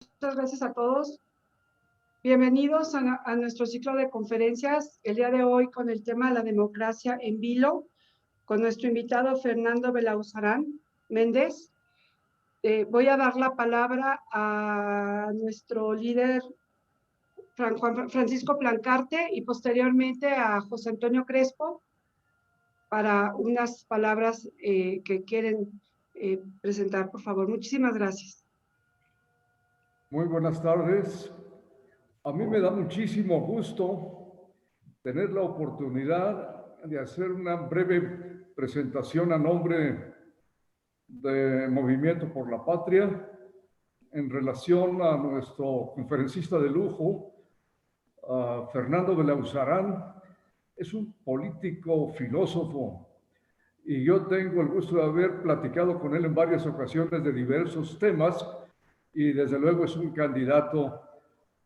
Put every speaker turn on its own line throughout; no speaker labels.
Muchas gracias a todos. Bienvenidos a nuestro ciclo de conferencias, el día de hoy con el tema de la democracia en vilo, con nuestro invitado Fernando Belauzarán Méndez. Voy a dar la palabra a nuestro líder Juan Francisco Plancarte y posteriormente a José Antonio Crespo para unas palabras que quieren presentar, por favor. Muchísimas gracias.
Muy buenas tardes. A mí me da muchísimo gusto tener la oportunidad de hacer una breve presentación a nombre de Movimiento por la Patria en relación a nuestro conferencista de lujo, Fernando Belauzarán. Es un político filósofo y yo tengo el gusto de haber platicado con él en varias ocasiones de diversos temas y desde luego es un candidato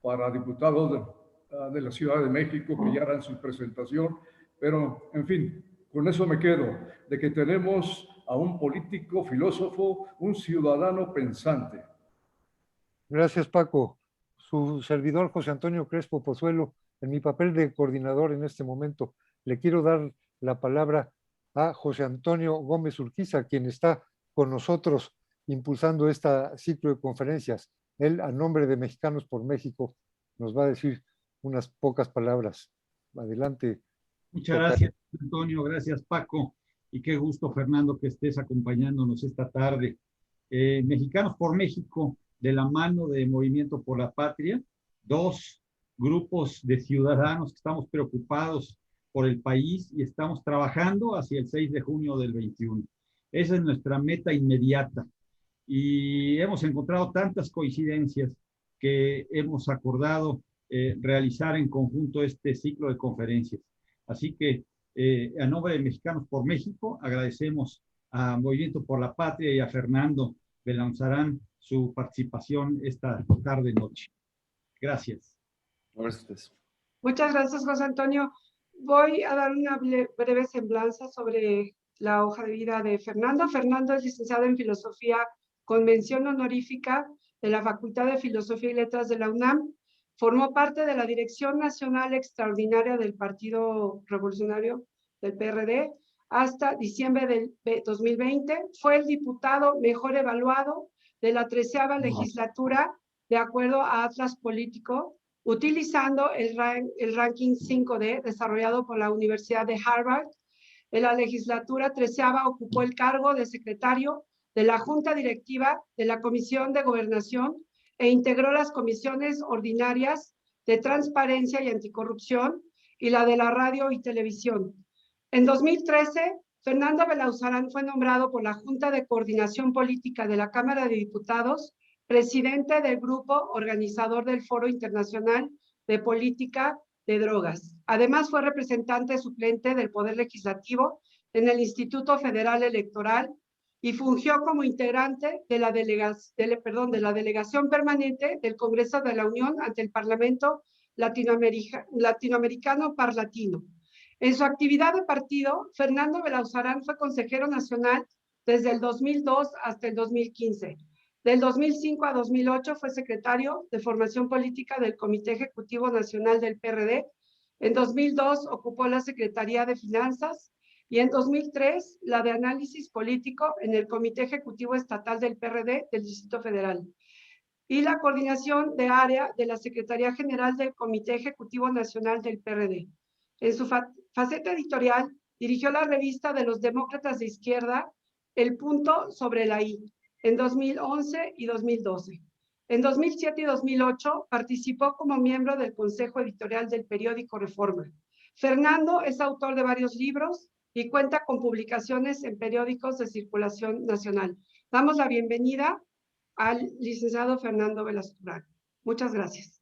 para diputado de la Ciudad de México que ya harán su presentación, pero en fin, con eso me quedo, de que tenemos a un político, filósofo, un ciudadano pensante.
Gracias, Paco. Su servidor José Antonio Crespo Pozuelo, en mi papel de coordinador en este momento, le quiero dar la palabra a José Antonio Gómez Urquiza, quien está con nosotros impulsando este ciclo de conferencias. Él, a nombre de Mexicanos por México, nos va a decir unas pocas palabras. Adelante.
Muchas gracias, Antonio. Gracias, Paco. Y qué gusto, Fernando, que estés acompañándonos esta tarde. Mexicanos por México, de la mano de Movimiento por la Patria, dos grupos de ciudadanos que estamos preocupados por el país y estamos trabajando hacia el 6 de junio del 21. Esa es nuestra meta inmediata. Y hemos encontrado tantas coincidencias que hemos acordado realizar en conjunto este ciclo de conferencias. Así que a nombre de Mexicanos por México agradecemos a Movimiento por la Patria y a Fernando Belauzarán su participación esta tarde-noche. Gracias.
Muchas gracias, José Antonio. Voy a dar una breve semblanza sobre la hoja de vida de Fernando. Fernando es licenciado en Filosofía con mención honorífica de la Facultad de Filosofía y Letras de la UNAM. Formó parte de la Dirección Nacional Extraordinaria del Partido Revolucionario del PRD hasta diciembre del 2020. Fue el diputado mejor evaluado de la 13ª legislatura, de acuerdo a Atlas Político, utilizando el ranking 5D desarrollado por la Universidad de Harvard. En la legislatura 13ª ocupó el cargo de secretario de la Junta Directiva de la Comisión de Gobernación e integró las comisiones ordinarias de Transparencia y Anticorrupción y la de la Radio y Televisión. En 2013, Fernando Belauzarán fue nombrado por la Junta de Coordinación Política de la Cámara de Diputados presidente del grupo organizador del Foro Internacional de Política de Drogas. Además, fue representante suplente del Poder Legislativo en el Instituto Federal Electoral y fungió como integrante de la delegación permanente del Congreso de la Unión ante el Parlamento Latinoamericano Parlatino. En su actividad de partido, Fernando Belauzarán fue consejero nacional desde el 2002 hasta el 2015. Del 2005 a 2008 fue secretario de Formación Política del Comité Ejecutivo Nacional del PRD. En 2002 ocupó la Secretaría de Finanzas y en 2003 la de Análisis Político en el Comité Ejecutivo Estatal del PRD del Distrito Federal y la coordinación de área de la Secretaría General del Comité Ejecutivo Nacional del PRD. En su faceta editorial dirigió la revista de los demócratas de izquierda, El Punto sobre la I, en 2011 y 2012. En 2007 y 2008 participó como miembro del Consejo Editorial del periódico Reforma. Fernando es autor de varios libros y cuenta con publicaciones en periódicos de circulación nacional. Damos la bienvenida al licenciado Fernando Belauzarán. Muchas gracias.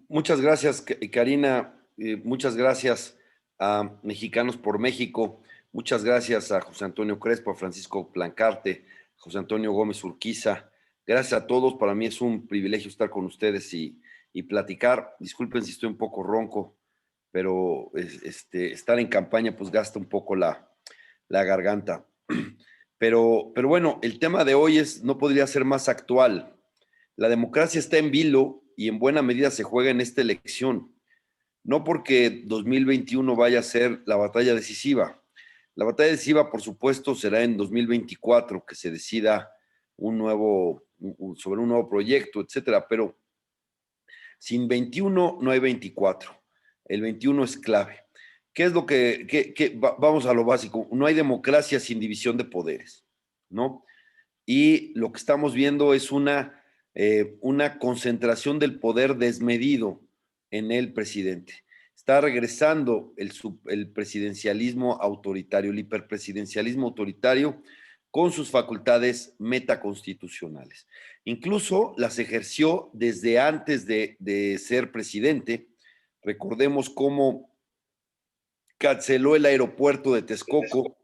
Muchas gracias, Karina. Muchas gracias a Mexicanos por México. Muchas gracias a José Antonio Crespo, a Francisco Plancarte, José Antonio Gómez Urquiza. Gracias a todos. Para mí es un privilegio estar con ustedes y platicar. Disculpen si estoy un poco ronco, pero estar en campaña pues gasta un poco la garganta. Pero bueno, el tema de hoy no podría ser más actual. La democracia está en vilo y en buena medida se juega en esta elección. No porque 2021 vaya a ser la batalla decisiva. La batalla decisiva, por supuesto, será en 2024, que se decida sobre un nuevo proyecto, etcétera. Pero sin 21 no hay 24. El 21 es clave. ¿Qué es lo vamos a lo básico? No hay democracia sin división de poderes, ¿no? Y lo que estamos viendo es una concentración del poder desmedido en el presidente. Está regresando el presidencialismo autoritario, el hiperpresidencialismo autoritario con sus facultades metaconstitucionales. Incluso las ejerció desde antes de ser presidente. Recordemos cómo canceló el aeropuerto de Texcoco,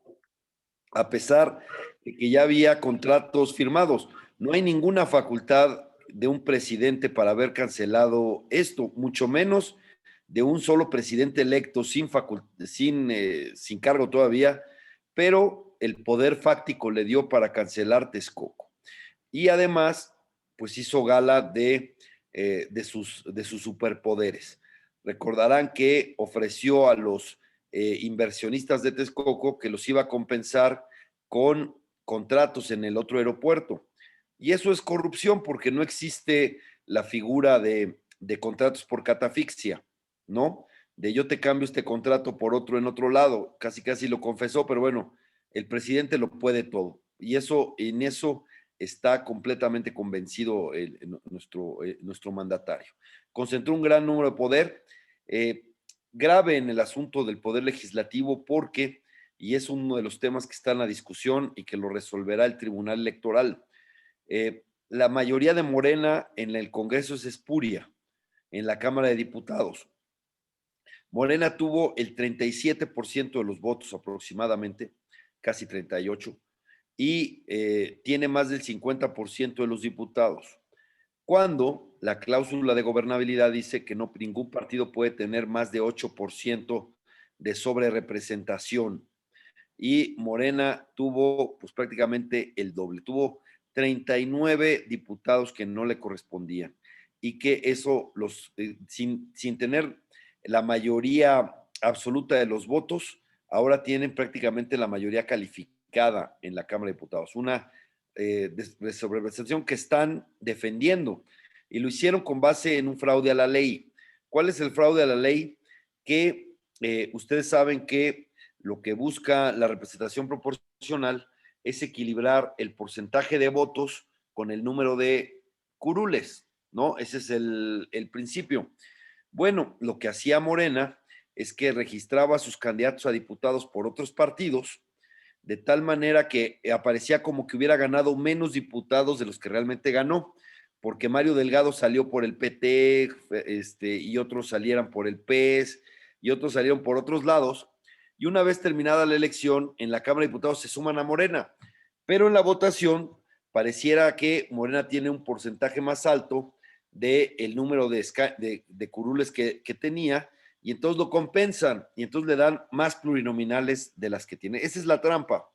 a pesar de que ya había contratos firmados. No hay ninguna facultad de un presidente para haber cancelado esto, mucho menos de un solo presidente electo sin cargo todavía, pero el poder fáctico le dio para cancelar Texcoco. Y además, pues hizo gala de sus superpoderes. Recordarán que ofreció a los inversionistas de Texcoco que los iba a compensar con contratos en el otro aeropuerto. Y eso es corrupción porque no existe la figura de contratos por catafixia, ¿no? De yo te cambio este contrato por otro en otro lado. Casi lo confesó, pero bueno, el presidente lo puede todo. Y en eso está completamente convencido nuestro mandatario. Concentró un gran número de poder. Grave en el asunto del poder legislativo porque, y es uno de los temas que está en la discusión y que lo resolverá el Tribunal Electoral, la mayoría de Morena en el Congreso es espuria, en la Cámara de Diputados. Morena tuvo el 37% de los votos aproximadamente, casi 38%, y tiene más del 50% de los diputados. Cuando la cláusula de gobernabilidad dice que ningún partido puede tener más de 8% de sobrerepresentación. Y Morena tuvo pues prácticamente el doble. Tuvo 39 diputados que no le correspondían. Y que eso, sin tener la mayoría absoluta de los votos, ahora tienen prácticamente la mayoría calificada en la Cámara de Diputados. Una de sobrerepresentación que están defendiendo y lo hicieron con base en un fraude a la ley. ¿Cuál es el fraude a la ley? Que ustedes saben que lo que busca la representación proporcional es equilibrar el porcentaje de votos con el número de curules, ¿no? Ese es el principio. Bueno, lo que hacía Morena es que registraba a sus candidatos a diputados por otros partidos, de tal manera que aparecía como que hubiera ganado menos diputados de los que realmente ganó, porque Mario Delgado salió por el PT, y otros salieran por el PES, y otros salieron por otros lados, y una vez terminada la elección, en la Cámara de Diputados se suman a Morena, pero en la votación pareciera que Morena tiene un porcentaje más alto del número de curules que tenía, y entonces lo compensan, y entonces le dan más plurinominales de las que tiene. Esa es la trampa,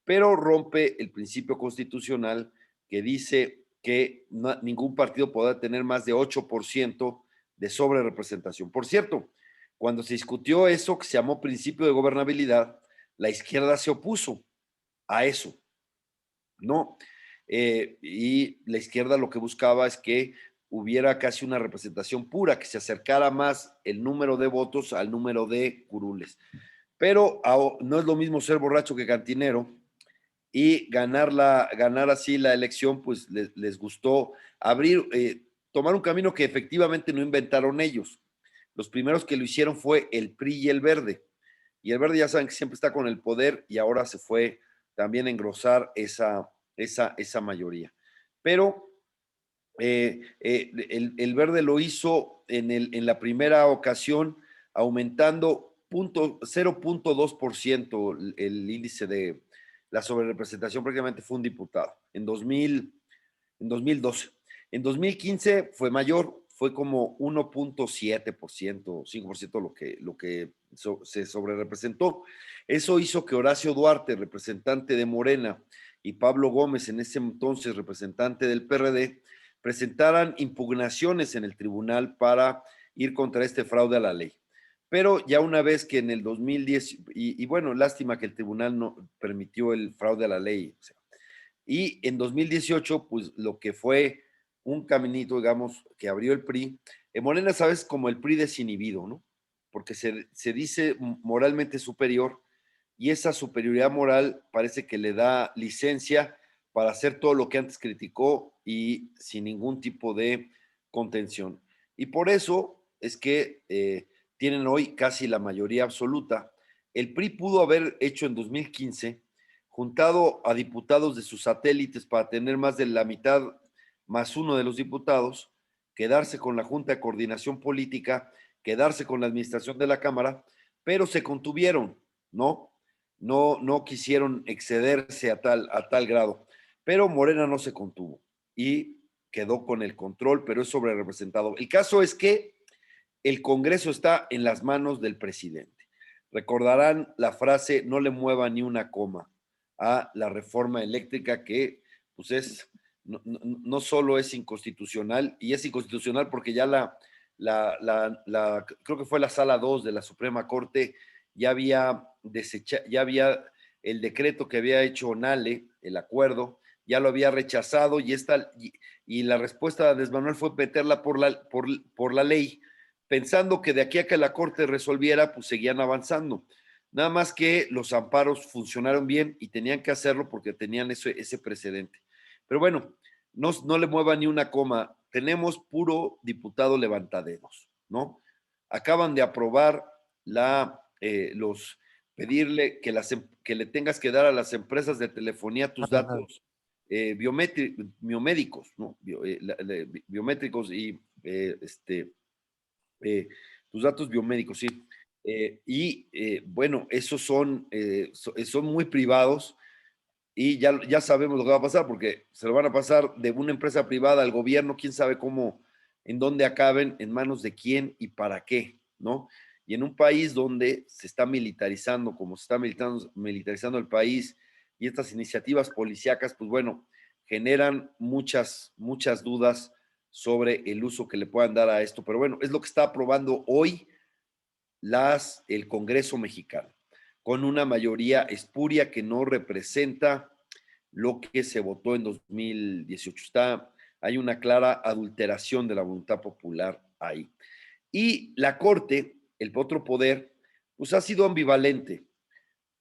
pero rompe el principio constitucional que dice que ningún partido podrá tener más de 8% de sobrerepresentación. Por cierto, cuando se discutió eso, que se llamó principio de gobernabilidad, la izquierda se opuso a eso, ¿no? Y la izquierda lo que buscaba es que hubiera casi una representación pura, que se acercara más el número de votos al número de curules. Pero no es lo mismo ser borracho que cantinero, y ganar así la elección, pues les gustó tomar un camino que efectivamente no inventaron ellos. Los primeros que lo hicieron fue el PRI y el Verde. Y el Verde ya saben que siempre está con el poder y ahora se fue también a engrosar esa mayoría. Pero el Verde lo hizo en la primera ocasión aumentando 0.2% el índice de la sobrerepresentación, prácticamente fue un diputado en 2012. En 2015 fue mayor, fue como 1.7%, 5% lo que se sobrerepresentó. Eso hizo que Horacio Duarte, representante de Morena, y Pablo Gómez, en ese entonces representante del PRD, presentaran impugnaciones en el tribunal para ir contra este fraude a la ley. Pero ya una vez que en el 2010, y bueno, lástima que el tribunal no permitió el fraude a la ley, o sea, y en 2018, pues lo que fue un caminito, digamos, que abrió el PRI, Morena, sabes, como el PRI desinhibido, ¿no? Porque se dice moralmente superior, y esa superioridad moral parece que le da licencia para hacer todo lo que antes criticó y sin ningún tipo de contención. Y por eso es que tienen hoy casi la mayoría absoluta. El PRI pudo haber hecho en 2015, juntado a diputados de sus satélites para tener más de la mitad más uno de los diputados, quedarse con la Junta de Coordinación Política, quedarse con la administración de la Cámara, pero se contuvieron, ¿no? No quisieron excederse a tal grado. Pero Morena no se contuvo y quedó con el control, pero es sobrerepresentado. El caso es que el Congreso está en las manos del presidente. Recordarán la frase, no le mueva ni una coma a la reforma eléctrica, que pues no solo es inconstitucional, y es inconstitucional porque ya creo que fue la sala 2 de la Suprema Corte, ya había el decreto que había hecho Nale, el acuerdo, ya lo había rechazado, y la respuesta de Andrés Manuel fue meterla por la ley, pensando que de aquí a que la Corte resolviera, pues seguían avanzando. Nada más que los amparos funcionaron bien y tenían que hacerlo porque tenían ese precedente. Pero bueno, no le mueva ni una coma. Tenemos puro diputado levantaderos, ¿no? Acaban de aprobar pedirle que le tengas que dar a las empresas de telefonía tus datos biomédicos, ¿no? Biométricos y tus datos biomédicos, sí. Bueno, esos son muy privados, y ya sabemos lo que va a pasar, porque se lo van a pasar de una empresa privada al gobierno, quién sabe cómo, en dónde acaben, en manos de quién y para qué, ¿no? Y en un país donde se está militarizando, como se está militarizando el país, y estas iniciativas policíacas, pues bueno, generan muchas dudas sobre el uso que le puedan dar a esto. Pero bueno, es lo que está aprobando hoy el Congreso mexicano, con una mayoría espuria que no representa lo que se votó en 2018. Hay una clara adulteración de la voluntad popular ahí. Y la Corte, el otro poder, pues ha sido ambivalente.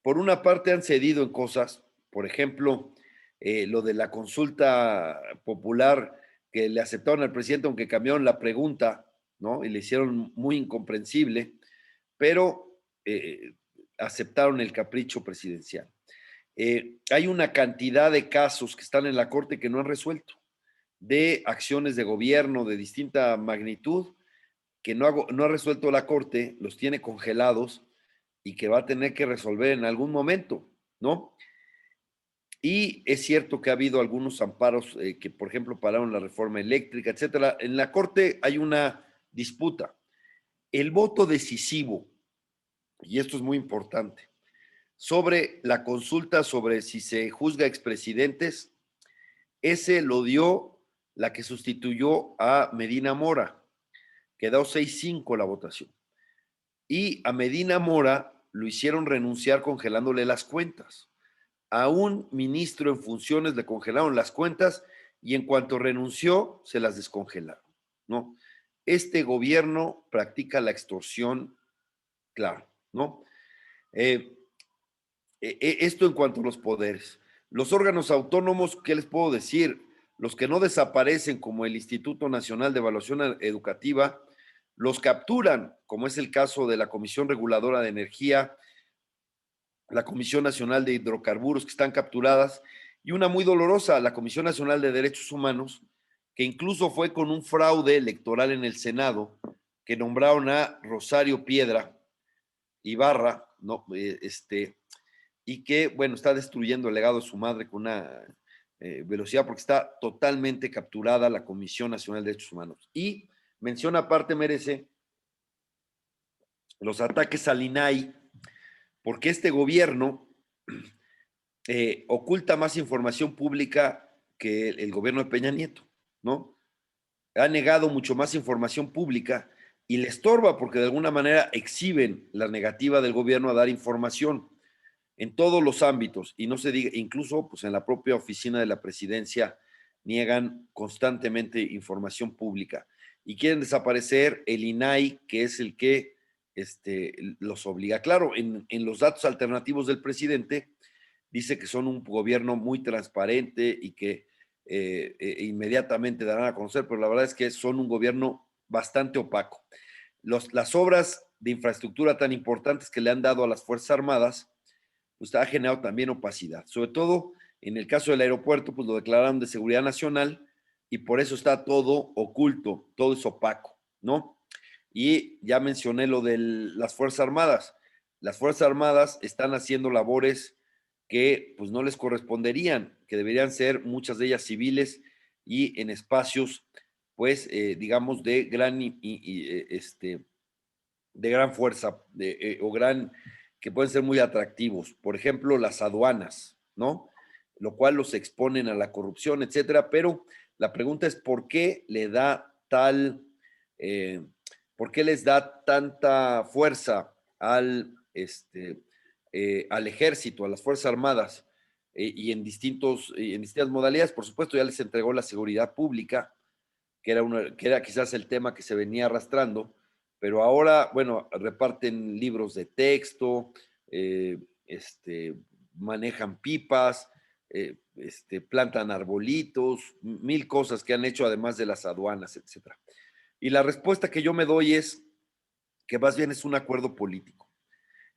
Por una parte han cedido en cosas, por ejemplo, lo de la consulta popular, que le aceptaron al presidente aunque cambiaron la pregunta, ¿no? Y le hicieron muy incomprensible, pero aceptaron el capricho presidencial. Hay una cantidad de casos que están en la Corte que no han resuelto, de acciones de gobierno de distinta magnitud que no ha resuelto la Corte, los tiene congelados y que va a tener que resolver en algún momento, ¿no? Y es cierto que ha habido algunos amparos que, por ejemplo, pararon la reforma eléctrica, etcétera. En la Corte hay una disputa. El voto decisivo, y esto es muy importante, sobre la consulta sobre si se juzga expresidentes, ese lo dio la que sustituyó a Medina Mora. Quedó 6-5 la votación. Y a Medina Mora lo hicieron renunciar congelándole las cuentas. A un ministro en funciones le congelaron las cuentas y en cuanto renunció se las descongelaron, ¿no? Este gobierno practica la extorsión, claro, ¿no? Esto en cuanto a los poderes. Los órganos autónomos, ¿qué les puedo decir? Los que no desaparecen, como el Instituto Nacional de Evaluación Educativa, los capturan, como es el caso de la Comisión Reguladora de Energía, la Comisión Nacional de Hidrocarburos, que están capturadas, y una muy dolorosa, la Comisión Nacional de Derechos Humanos, que incluso fue con un fraude electoral en el Senado, que nombraron a Rosario Piedra Ibarra, ¿no? Y que, bueno, está destruyendo el legado de su madre con una velocidad, porque está totalmente capturada la Comisión Nacional de Derechos Humanos. Y Mención aparte merece los ataques al INAI, porque este gobierno oculta más información pública que el gobierno de Peña Nieto, ¿no? Ha negado mucho más información pública y le estorba porque de alguna manera exhiben la negativa del gobierno a dar información en todos los ámbitos, y no se diga, incluso pues en la propia oficina de la presidencia niegan constantemente información pública y quieren desaparecer el INAI, que es el que los obliga. Claro, en los datos alternativos del presidente dice que son un gobierno muy transparente y que inmediatamente darán a conocer, pero la verdad es que son un gobierno bastante opaco. Las obras de infraestructura tan importantes que le han dado a las Fuerzas Armadas, pues ha generado también opacidad. Sobre todo en el caso del aeropuerto, pues lo declararon de seguridad nacional y por eso está todo oculto, todo es opaco, ¿no? Y ya mencioné lo de las Fuerzas Armadas. Las Fuerzas Armadas están haciendo labores que pues no les corresponderían, que deberían ser muchas de ellas civiles y en espacios, pues, digamos, de gran, de gran fuerza o gran, que pueden ser muy atractivos. Por ejemplo, las aduanas, ¿no? Lo cual los exponen a la corrupción, etcétera. Pero la pregunta es, ¿por qué le da por qué les da tanta fuerza al ejército, a las Fuerzas Armadas, y en distintas modalidades? Por supuesto, ya les entregó la seguridad pública, que era quizás el tema que se venía arrastrando, pero ahora, bueno, reparten libros de texto, manejan pipas, plantan arbolitos, mil cosas que han hecho además de las aduanas, etcétera. Y la respuesta que yo me doy es que más bien es un acuerdo político.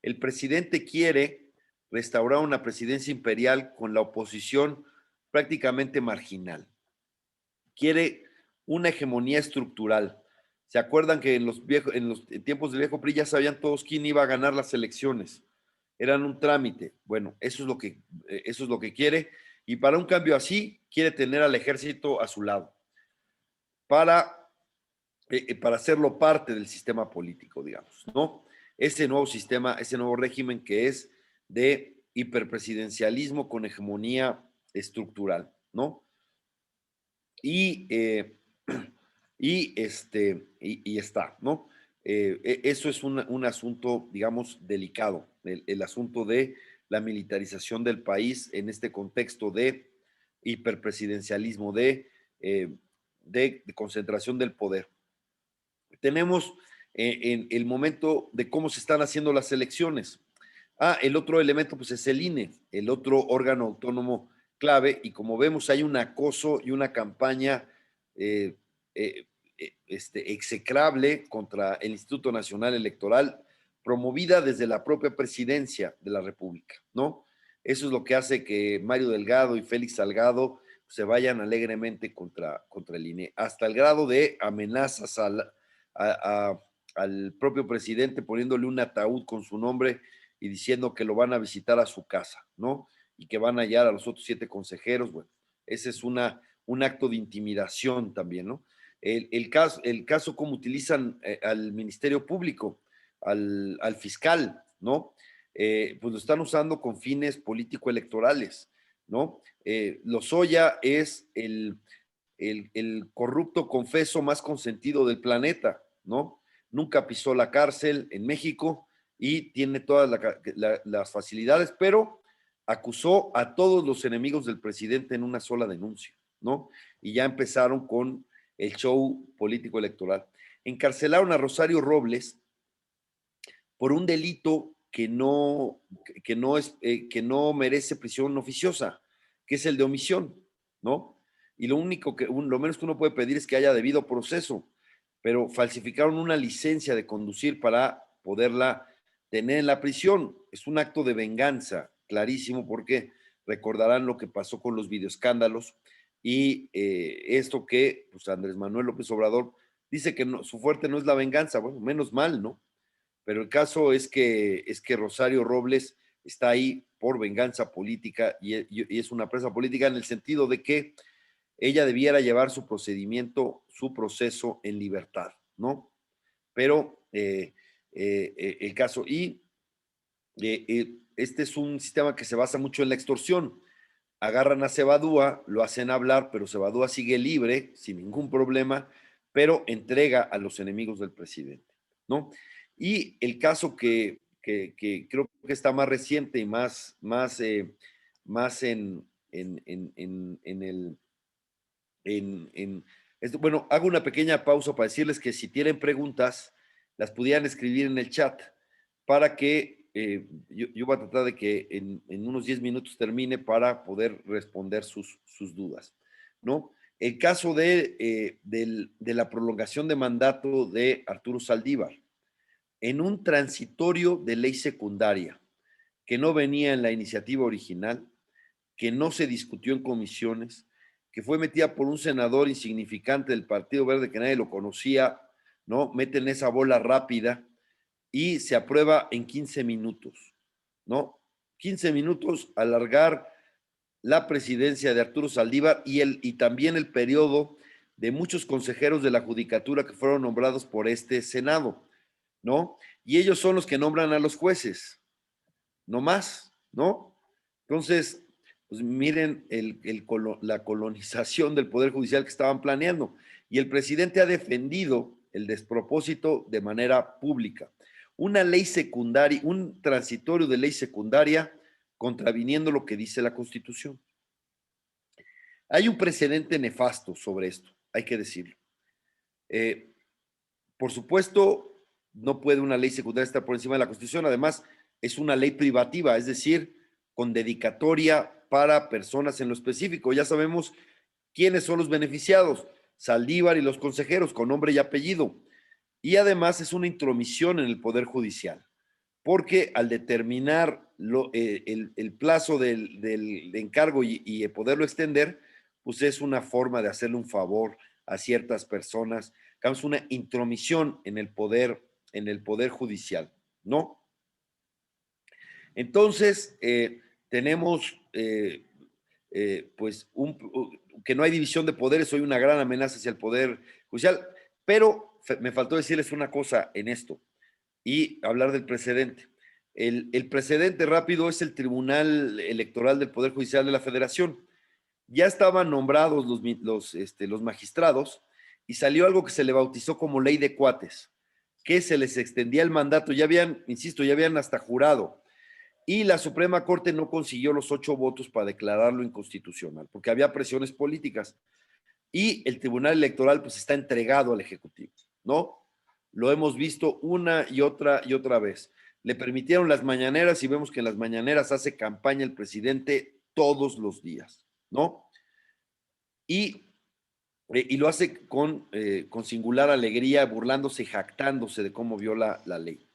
El presidente quiere restaurar una presidencia imperial con la oposición prácticamente marginal. Quiere una hegemonía estructural. ¿Se acuerdan que en los tiempos del viejo PRI ya sabían todos quién iba a ganar las elecciones? Eran un trámite. Bueno, eso es lo que quiere, y para un cambio así quiere tener al ejército a su lado para hacerlo parte del sistema político, digamos, ¿no? Ese nuevo sistema, ese nuevo régimen que es de hiperpresidencialismo con hegemonía estructural, ¿no? Y está, ¿no? Eso es un asunto, digamos, delicado, el asunto de la militarización del país en este contexto de hiperpresidencialismo, de concentración del poder. Tenemos en el momento de cómo se están haciendo las elecciones. El otro elemento pues es el INE, el otro órgano autónomo clave, y como vemos hay un acoso y una campaña execrable contra el Instituto Nacional Electoral, promovida desde la propia presidencia de la República, ¿no? Eso es lo que hace que Mario Delgado y Félix Salgado se vayan alegremente contra el INE, hasta el grado de amenazas al propio presidente, poniéndole un ataúd con su nombre y diciendo que lo van a visitar a su casa, ¿no? Y que van a hallar a los otros 7 consejeros. Bueno, ese es un acto de intimidación también, ¿no? El caso como utilizan al Ministerio Público, al fiscal, ¿no? Pues lo están usando con fines político-electorales, ¿no? Lozoya es el corrupto confeso más consentido del planeta, ¿no? Nunca pisó la cárcel en México y tiene todas las facilidades, pero acusó a todos los enemigos del presidente en una sola denuncia, ¿no? Y ya empezaron con el show político electoral. Encarcelaron a Rosario Robles por un delito que no merece prisión oficiosa, que es el de omisión, ¿no? Y lo menos que uno puede pedir es que haya debido proceso, pero falsificaron una licencia de conducir para poderla tener en la prisión. Es un acto de venganza, clarísimo, porque recordarán lo que pasó con los videoescándalos y esto que pues Andrés Manuel López Obrador dice que no, su fuerte no es la venganza. Bueno, menos mal, ¿no? Pero el caso es que Rosario Robles está ahí por venganza política y es una presa política en el sentido de que ella debiera llevar su procedimiento, su proceso en libertad, ¿no? Pero el caso, este es un sistema que se basa mucho en la extorsión. Agarran a Cebadúa, lo hacen hablar, pero Cebadúa sigue libre, sin ningún problema, pero entrega a los enemigos del presidente, ¿no? Y el caso que creo que está más reciente y más bueno, hago una pequeña pausa para decirles que si tienen preguntas, las pudieran escribir en el chat para que yo voy a tratar de que en unos 10 minutos termine para poder responder sus dudas, ¿no? El caso de la prolongación de mandato de Arturo Saldívar, en un transitorio de ley secundaria que no venía en la iniciativa original, que no se discutió en comisiones, que fue metida por un senador insignificante del Partido Verde que nadie lo conocía, ¿no? Meten esa bola rápida y se aprueba en 15 minutos, ¿no? 15 minutos, alargar la presidencia de Arturo Saldívar y también el periodo de muchos consejeros de la judicatura que fueron nombrados por este Senado, ¿no? Y ellos son los que nombran a los jueces, no más, ¿no? Entonces, pues miren la colonización del Poder Judicial que estaban planeando. Y el presidente ha defendido el despropósito de manera pública. Una ley secundaria, un transitorio de ley secundaria contraviniendo lo que dice la Constitución. Hay un precedente nefasto sobre esto, hay que decirlo. Por supuesto, no puede una ley secundaria estar por encima de la Constitución. Además, es una ley privativa, es decir, con dedicatoria para personas en lo específico. Ya sabemos quiénes son los beneficiados, Saldívar y los consejeros, con nombre y apellido. Y además es una intromisión en el Poder Judicial, porque al determinar el plazo del encargo y poderlo extender, pues es una forma de hacerle un favor a ciertas personas, es una intromisión en el poder judicial, ¿no? Entonces, tenemos pues que no hay división de poderes, hoy una gran amenaza hacia el Poder Judicial, pero me faltó decirles una cosa en esto y hablar del precedente. El precedente rápido es el Tribunal Electoral del Poder Judicial de la Federación. Ya estaban nombrados los magistrados y salió algo que se le bautizó como ley de cuates, que se les extendía el mandato, ya habían hasta jurado, y la Suprema Corte no consiguió los 8 votos para declararlo inconstitucional, porque había presiones políticas, y el Tribunal Electoral pues está entregado al Ejecutivo, ¿no? Lo hemos visto una y otra vez. Le permitieron las mañaneras y vemos que en las mañaneras hace campaña el presidente todos los días, ¿no? Y lo hace con singular alegría, burlándose y jactándose de cómo viola la ley,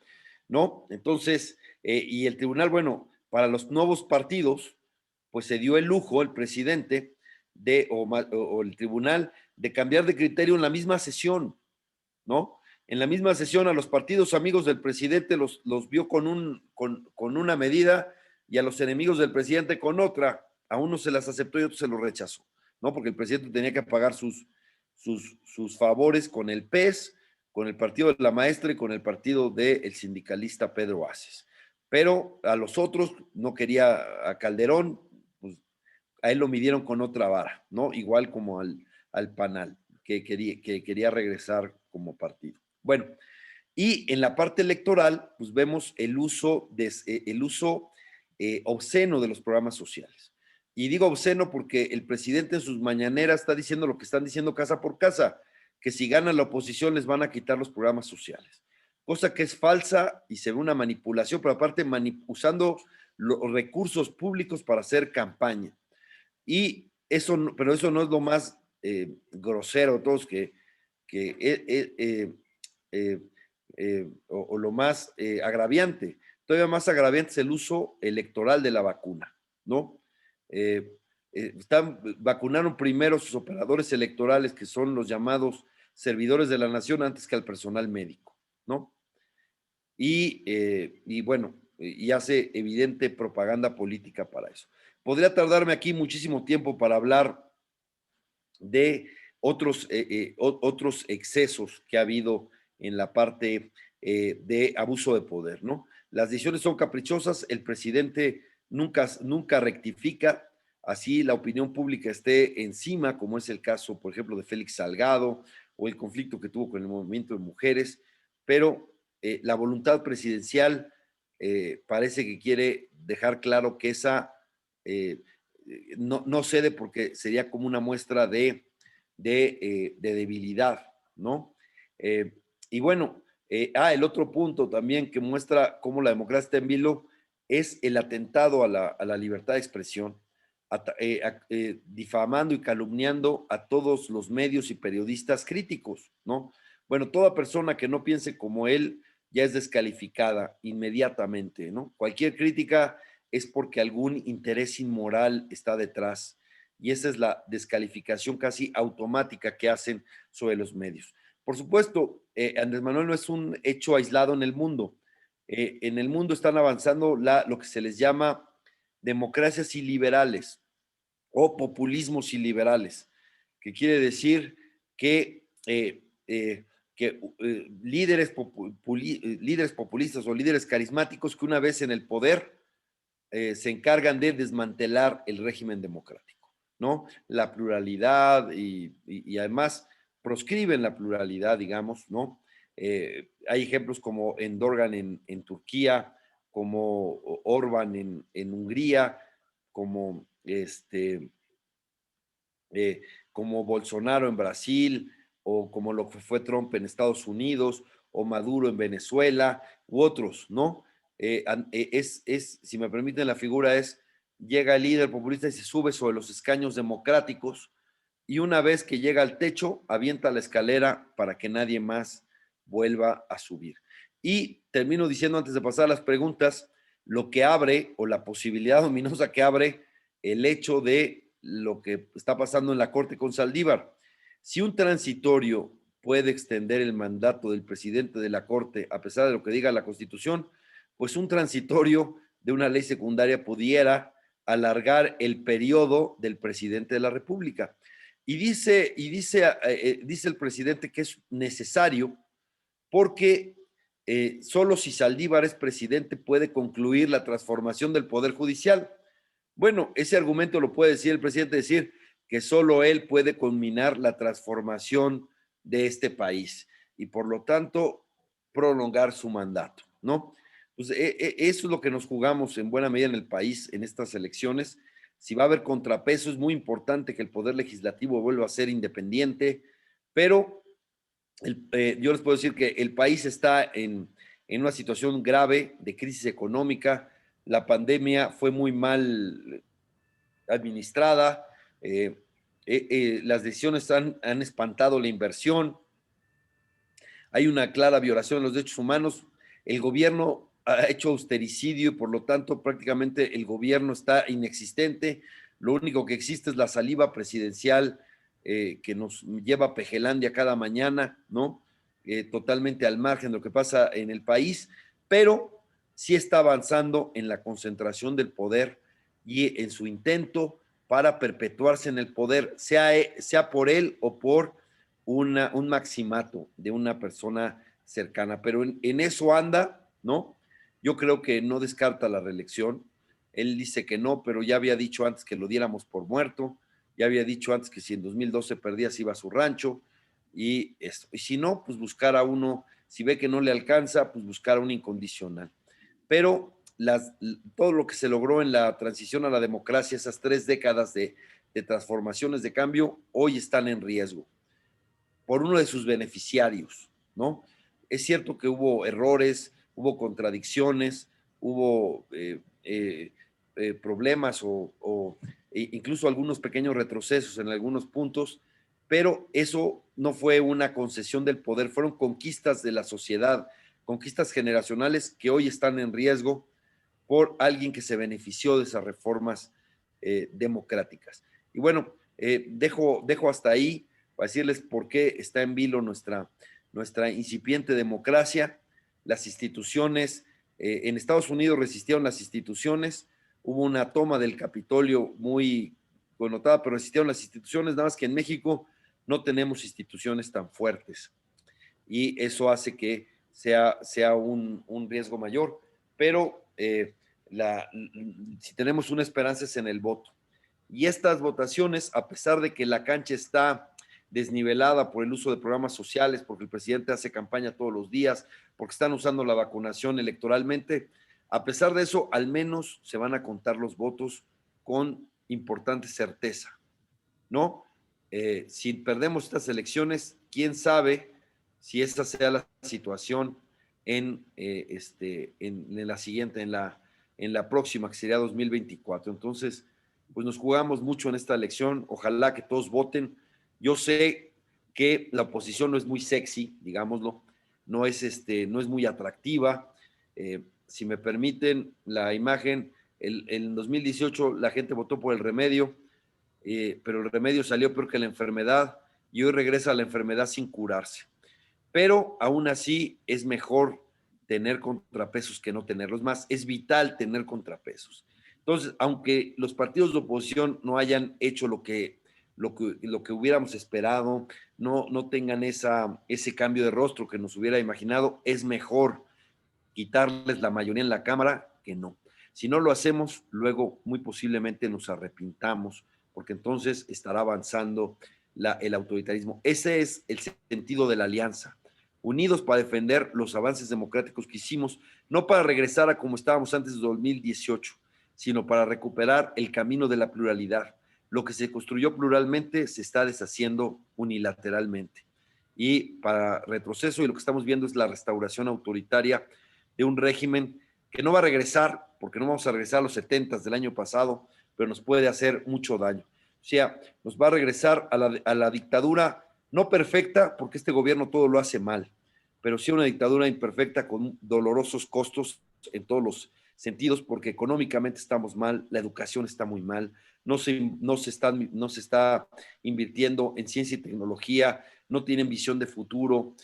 ¿no? Entonces, y el tribunal, bueno, para los nuevos partidos, pues se dio el lujo el presidente o el tribunal de cambiar de criterio en la misma sesión, ¿no? En la misma sesión a los partidos amigos del presidente los vio con una medida y a los enemigos del presidente con otra. A unos se las aceptó y a otros se los rechazó, ¿no? Porque el presidente tenía que pagar sus favores con el PES, con el partido de la maestra y con el partido del sindicalista Pedro Aces. Pero a los otros no quería a Calderón, pues a él lo midieron con otra vara, ¿no? Igual como al PANAL, que quería regresar como partido. Bueno, y en la parte electoral, pues vemos el uso obsceno de los programas sociales. Y digo obsceno porque el presidente en sus mañaneras está diciendo lo que están diciendo casa por casa, que si gana la oposición les van a quitar los programas sociales. Cosa que es falsa y se ve una manipulación, pero aparte usando los recursos públicos para hacer campaña. Y eso, pero eso no es lo más grosero, todos o lo más agraviante. Todavía más agraviante es el uso electoral de la vacuna, ¿no? Vacunaron primero sus operadores electorales, que son los llamados servidores de la nación, antes que al personal médico, ¿no? Y bueno, y hace evidente propaganda política para eso. Podría tardarme aquí muchísimo tiempo para hablar de otros excesos que ha habido en la parte de abuso de poder, ¿no? Las decisiones son caprichosas, el presidente nunca rectifica, así la opinión pública esté encima, como es el caso, por ejemplo, de Félix Salgado o el conflicto que tuvo con el movimiento de mujeres, pero la voluntad presidencial parece que quiere dejar claro que esa no cede porque sería como una muestra de debilidad, ¿no? Y bueno, el otro punto también que muestra cómo la democracia está en vilo es el atentado a la libertad de expresión, difamando y calumniando a todos los medios y periodistas críticos, ¿no? Bueno, toda persona que no piense como él ya es descalificada inmediatamente, ¿no? Cualquier crítica es porque algún interés inmoral está detrás, y esa es la descalificación casi automática que hacen sobre los medios. Por supuesto, Andrés Manuel no es un hecho aislado en el mundo. En el mundo están avanzando lo que se les llama democracias iliberales o populismos iliberales, que quiere decir que líderes populistas o líderes carismáticos que una vez en el poder se encargan de desmantelar el régimen democrático, ¿no? La pluralidad y además proscriben la pluralidad, digamos, ¿no? Hay ejemplos como Erdogan en Turquía, como Orbán en Hungría, como como Bolsonaro en Brasil, o como lo que fue Trump en Estados Unidos, o Maduro en Venezuela, u otros, ¿no? Si me permiten, la figura es, llega el líder populista y se sube sobre los escaños democráticos, y una vez que llega al techo, avienta la escalera para que nadie más vuelva a subir. Y termino diciendo, antes de pasar a las preguntas, lo que abre, o la posibilidad ominosa que abre, el hecho de lo que está pasando en la Corte con Saldívar. Si un transitorio puede extender el mandato del presidente de la Corte, a pesar de lo que diga la Constitución, pues un transitorio de una ley secundaria pudiera alargar el periodo del presidente de la República. Y dice el presidente que es necesario porque solo si Saldívar es presidente puede concluir la transformación del Poder Judicial. Bueno, ese argumento lo puede decir el presidente, decir que solo él puede culminar la transformación de este país y por lo tanto prolongar su mandato, ¿no? Pues eso es lo que nos jugamos en buena medida en el país en estas elecciones. Si va a haber contrapeso, es muy importante que el Poder Legislativo vuelva a ser independiente, pero yo les puedo decir que el país está en una situación grave de crisis económica. La pandemia fue muy mal administrada, las decisiones han espantado la inversión, hay una clara violación de los derechos humanos, el gobierno ha hecho austericidio y por lo tanto prácticamente el gobierno está inexistente, lo único que existe es la saliva presidencial que nos lleva a Pejelandia cada mañana, ¿no? Totalmente al margen de lo que pasa en el país, pero sí está avanzando en la concentración del poder y en su intento para perpetuarse en el poder, sea por él o por un maximato de una persona cercana, pero en eso anda, ¿no? Yo creo que no descarta la reelección, él dice que no, pero ya había dicho antes que lo diéramos por muerto, ya había dicho antes que si en 2012 perdía se iba a su rancho, y si no, pues buscar a uno, si ve que no le alcanza, pues buscar a un incondicional. Pero todo lo que se logró en la transición a la democracia, esas 3 décadas de transformaciones, de cambio, hoy están en riesgo por uno de sus beneficiarios, ¿no? Es cierto que hubo errores, hubo contradicciones, hubo problemas o incluso algunos pequeños retrocesos en algunos puntos, pero eso no fue una concesión del poder, fueron conquistas de la sociedad, conquistas generacionales que hoy están en riesgo por alguien que se benefició de esas reformas democráticas. Y bueno, dejo hasta ahí para decirles por qué está en vilo nuestra incipiente democracia. Las instituciones, en Estados Unidos resistieron las instituciones, hubo una toma del Capitolio muy connotada, pero resistieron las instituciones, nada más que en México no tenemos instituciones tan fuertes y eso hace que sea un riesgo mayor, pero si tenemos una esperanza es en el voto. Y estas votaciones, a pesar de que la cancha está desnivelada por el uso de programas sociales, porque el presidente hace campaña todos los días, porque están usando la vacunación electoralmente, a pesar de eso, al menos se van a contar los votos con importante certeza, ¿no? Si perdemos estas elecciones, quién sabe si esa sea la situación en la siguiente, en la próxima, que sería 2024. Entonces, pues nos jugamos mucho en esta elección. Ojalá que todos voten. Yo sé que la oposición no es muy sexy, digámoslo, no es muy atractiva. Si me permiten la imagen, en 2018 la gente votó por el remedio, pero el remedio salió peor que la enfermedad y hoy regresa la enfermedad sin curarse. Pero aún así es mejor tener contrapesos que no tenerlos más. Es vital tener contrapesos. Entonces, aunque los partidos de oposición no hayan hecho lo que hubiéramos esperado, no tengan ese cambio de rostro que nos hubiera imaginado, es mejor quitarles la mayoría en la Cámara que no. Si no lo hacemos, luego muy posiblemente nos arrepintamos, porque entonces estará avanzando el autoritarismo. Ese es el sentido de la alianza. Unidos para defender los avances democráticos que hicimos, no para regresar a como estábamos antes de 2018, sino para recuperar el camino de la pluralidad. Lo que se construyó pluralmente se está deshaciendo unilateralmente. Y para retroceso, y lo que estamos viendo es la restauración autoritaria de un régimen que no va a regresar, porque no vamos a regresar a los 70s del año pasado, pero nos puede hacer mucho daño. O sea, nos va a regresar a la dictadura no perfecta, porque este gobierno todo lo hace mal, pero sí una dictadura imperfecta con dolorosos costos en todos los sentidos, porque económicamente estamos mal, la educación está muy mal, no se está invirtiendo en ciencia y tecnología, no tienen visión de futuro,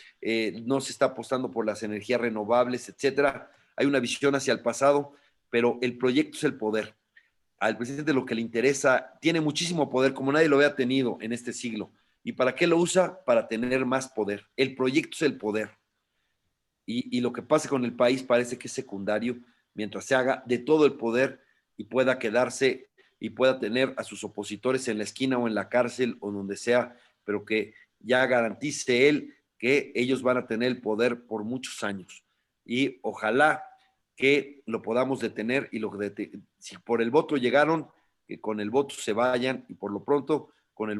no se está apostando por las energías renovables, etcétera. Hay una visión hacia el pasado, pero el proyecto es el poder. Al presidente lo que le interesa, tiene muchísimo poder, como nadie lo había tenido en este siglo. ¿Y para qué lo usa? Para tener más poder. El proyecto es el poder. Y lo que pasa con el país parece que es secundario, mientras se haga de todo el poder y pueda quedarse y pueda tener a sus opositores en la esquina o en la cárcel o donde sea, pero que ya garantice él que ellos van a tener el poder por muchos años. Y ojalá que lo podamos detener y si por el voto llegaron, que con el voto se vayan y por lo pronto con el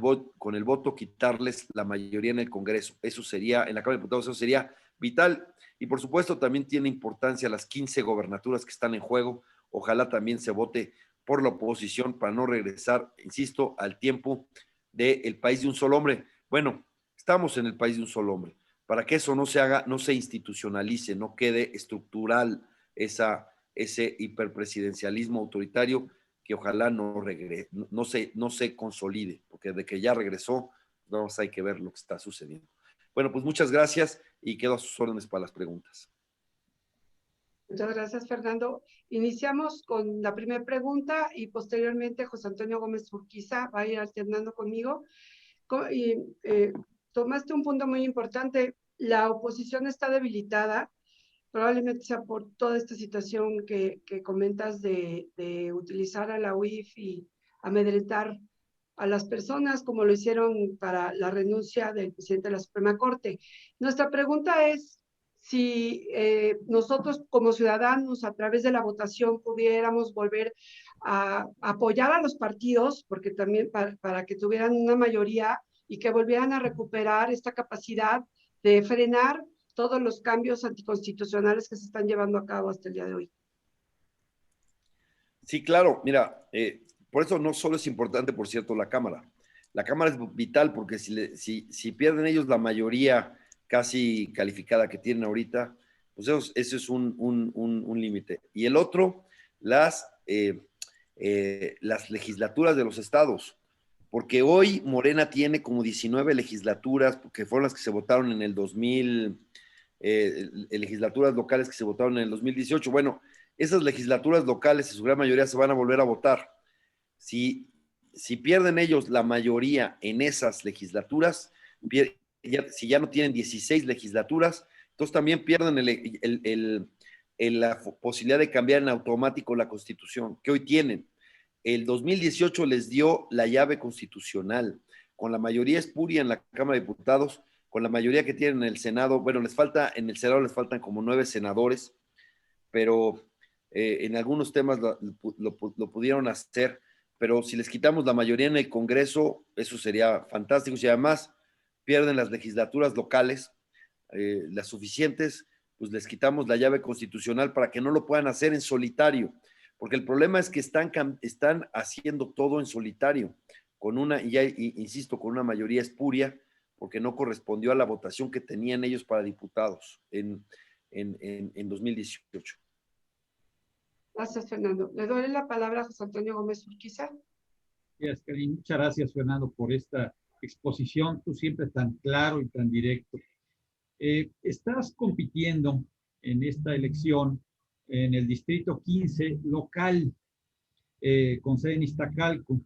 voto quitarles la mayoría en el Congreso. Eso sería, en la Cámara de Diputados, eso sería vital. Y por supuesto también tiene importancia las 15 gobernaturas que están en juego. Ojalá también se vote por la oposición para no regresar, insisto, al tiempo del país de un solo hombre. Bueno, estamos en el país de un solo hombre. Para que eso no se haga, no se institucionalice, no quede estructural ese hiperpresidencialismo autoritario, que ojalá no se consolide, porque de que ya regresó, vamos, hay que ver lo que está sucediendo. Bueno, pues muchas gracias y quedo a sus órdenes para las preguntas.
Muchas gracias, Fernando. Iniciamos con la primera pregunta y posteriormente José Antonio Gómez Urquiza va a ir alternando conmigo. Tomaste un punto muy importante. La oposición está debilitada, probablemente sea por toda esta situación que comentas de utilizar a la UIF y amedrentar a las personas, como lo hicieron para la renuncia del presidente de la Suprema Corte. Nuestra pregunta es si nosotros como ciudadanos, a través de la votación, pudiéramos volver a apoyar a los partidos, porque también para que tuvieran una mayoría y que volvieran a recuperar esta capacidad de frenar todos los cambios anticonstitucionales que se están llevando a cabo hasta el día de hoy.
Sí, claro, mira, por eso no solo es importante, por cierto, la Cámara. La Cámara es vital porque si pierden ellos la mayoría casi calificada que tienen ahorita, pues eso es un límite. Y el otro, las legislaturas de los estados, porque hoy Morena tiene como 19 legislaturas, que fueron las que se votaron en el 2000, legislaturas locales que se votaron en el 2018. Bueno, esas legislaturas locales en su gran mayoría se van a volver a votar. Si pierden ellos la mayoría en esas legislaturas, si ya no tienen 16 legislaturas, entonces también pierden la posibilidad de cambiar en automático la Constitución que hoy tienen. El 2018 les dio la llave constitucional, con la mayoría espuria en la Cámara de Diputados, con la mayoría que tienen en el Senado. Bueno, en el Senado les faltan como 9 senadores, pero en algunos temas lo pudieron hacer, pero si les quitamos la mayoría en el Congreso, eso sería fantástico. Y además pierden las legislaturas locales, las suficientes, pues les quitamos la llave constitucional para que no lo puedan hacer en solitario, porque el problema es que están haciendo todo en solitario, insisto, con una mayoría espuria, porque no correspondió a la votación que tenían ellos para diputados en 2018.
Gracias, Fernando. Le doy la palabra a José Antonio Gómez Urquiza.
Gracias, Karina. Muchas gracias, Fernando, por esta exposición. Tú siempre tan claro y tan directo. Estás compitiendo en esta elección en el distrito 15 local, con sede en Iztacalco.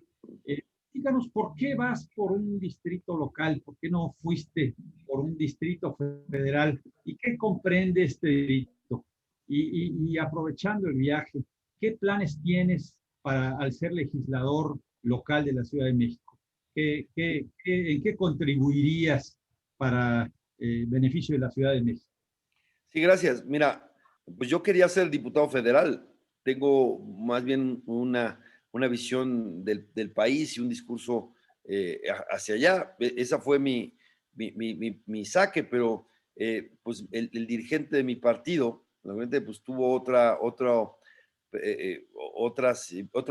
Díganos, ¿por qué vas por un distrito local? ¿Por qué no fuiste por un distrito federal? ¿Y qué comprende este distrito? Y aprovechando el viaje, ¿qué planes tienes al ser legislador local de la Ciudad de México? ¿En qué contribuirías para beneficio de la Ciudad de México?
Sí, gracias. Mira, pues yo quería ser diputado federal. Tengo más bien una visión del país y un discurso hacia allá. Esa fue mi saque, pero pues el dirigente de mi partido, realmente, pues tuvo otra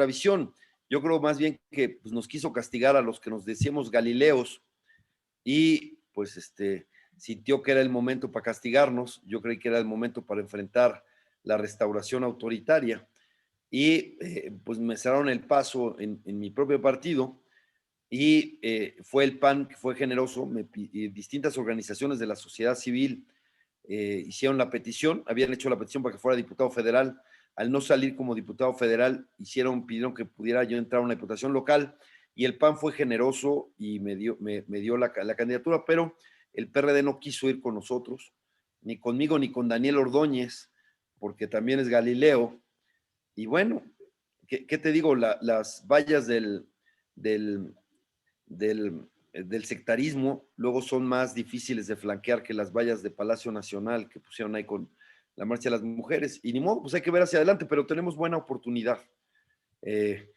visión. Yo creo más bien que pues, nos quiso castigar a los que nos decíamos Galileos y pues sintió que era el momento para castigarnos. Yo creí que era el momento para enfrentar la restauración autoritaria y pues me cerraron el paso en mi propio partido y fue el PAN que fue generoso. Distintas organizaciones de la sociedad civil hicieron la petición, habían hecho la petición para que fuera diputado federal. Al no salir como diputado federal, pidieron que pudiera yo entrar a una diputación local y el PAN fue generoso y me dio la candidatura, pero el PRD no quiso ir con nosotros, ni conmigo ni con Daniel Ordóñez, porque también es Galileo. Y bueno, ¿qué te digo? Las vallas del sectarismo luego son más difíciles de flanquear que las vallas de Palacio Nacional que pusieron ahí con la marcha de las mujeres. Y ni modo, pues hay que ver hacia adelante, pero tenemos buena oportunidad. La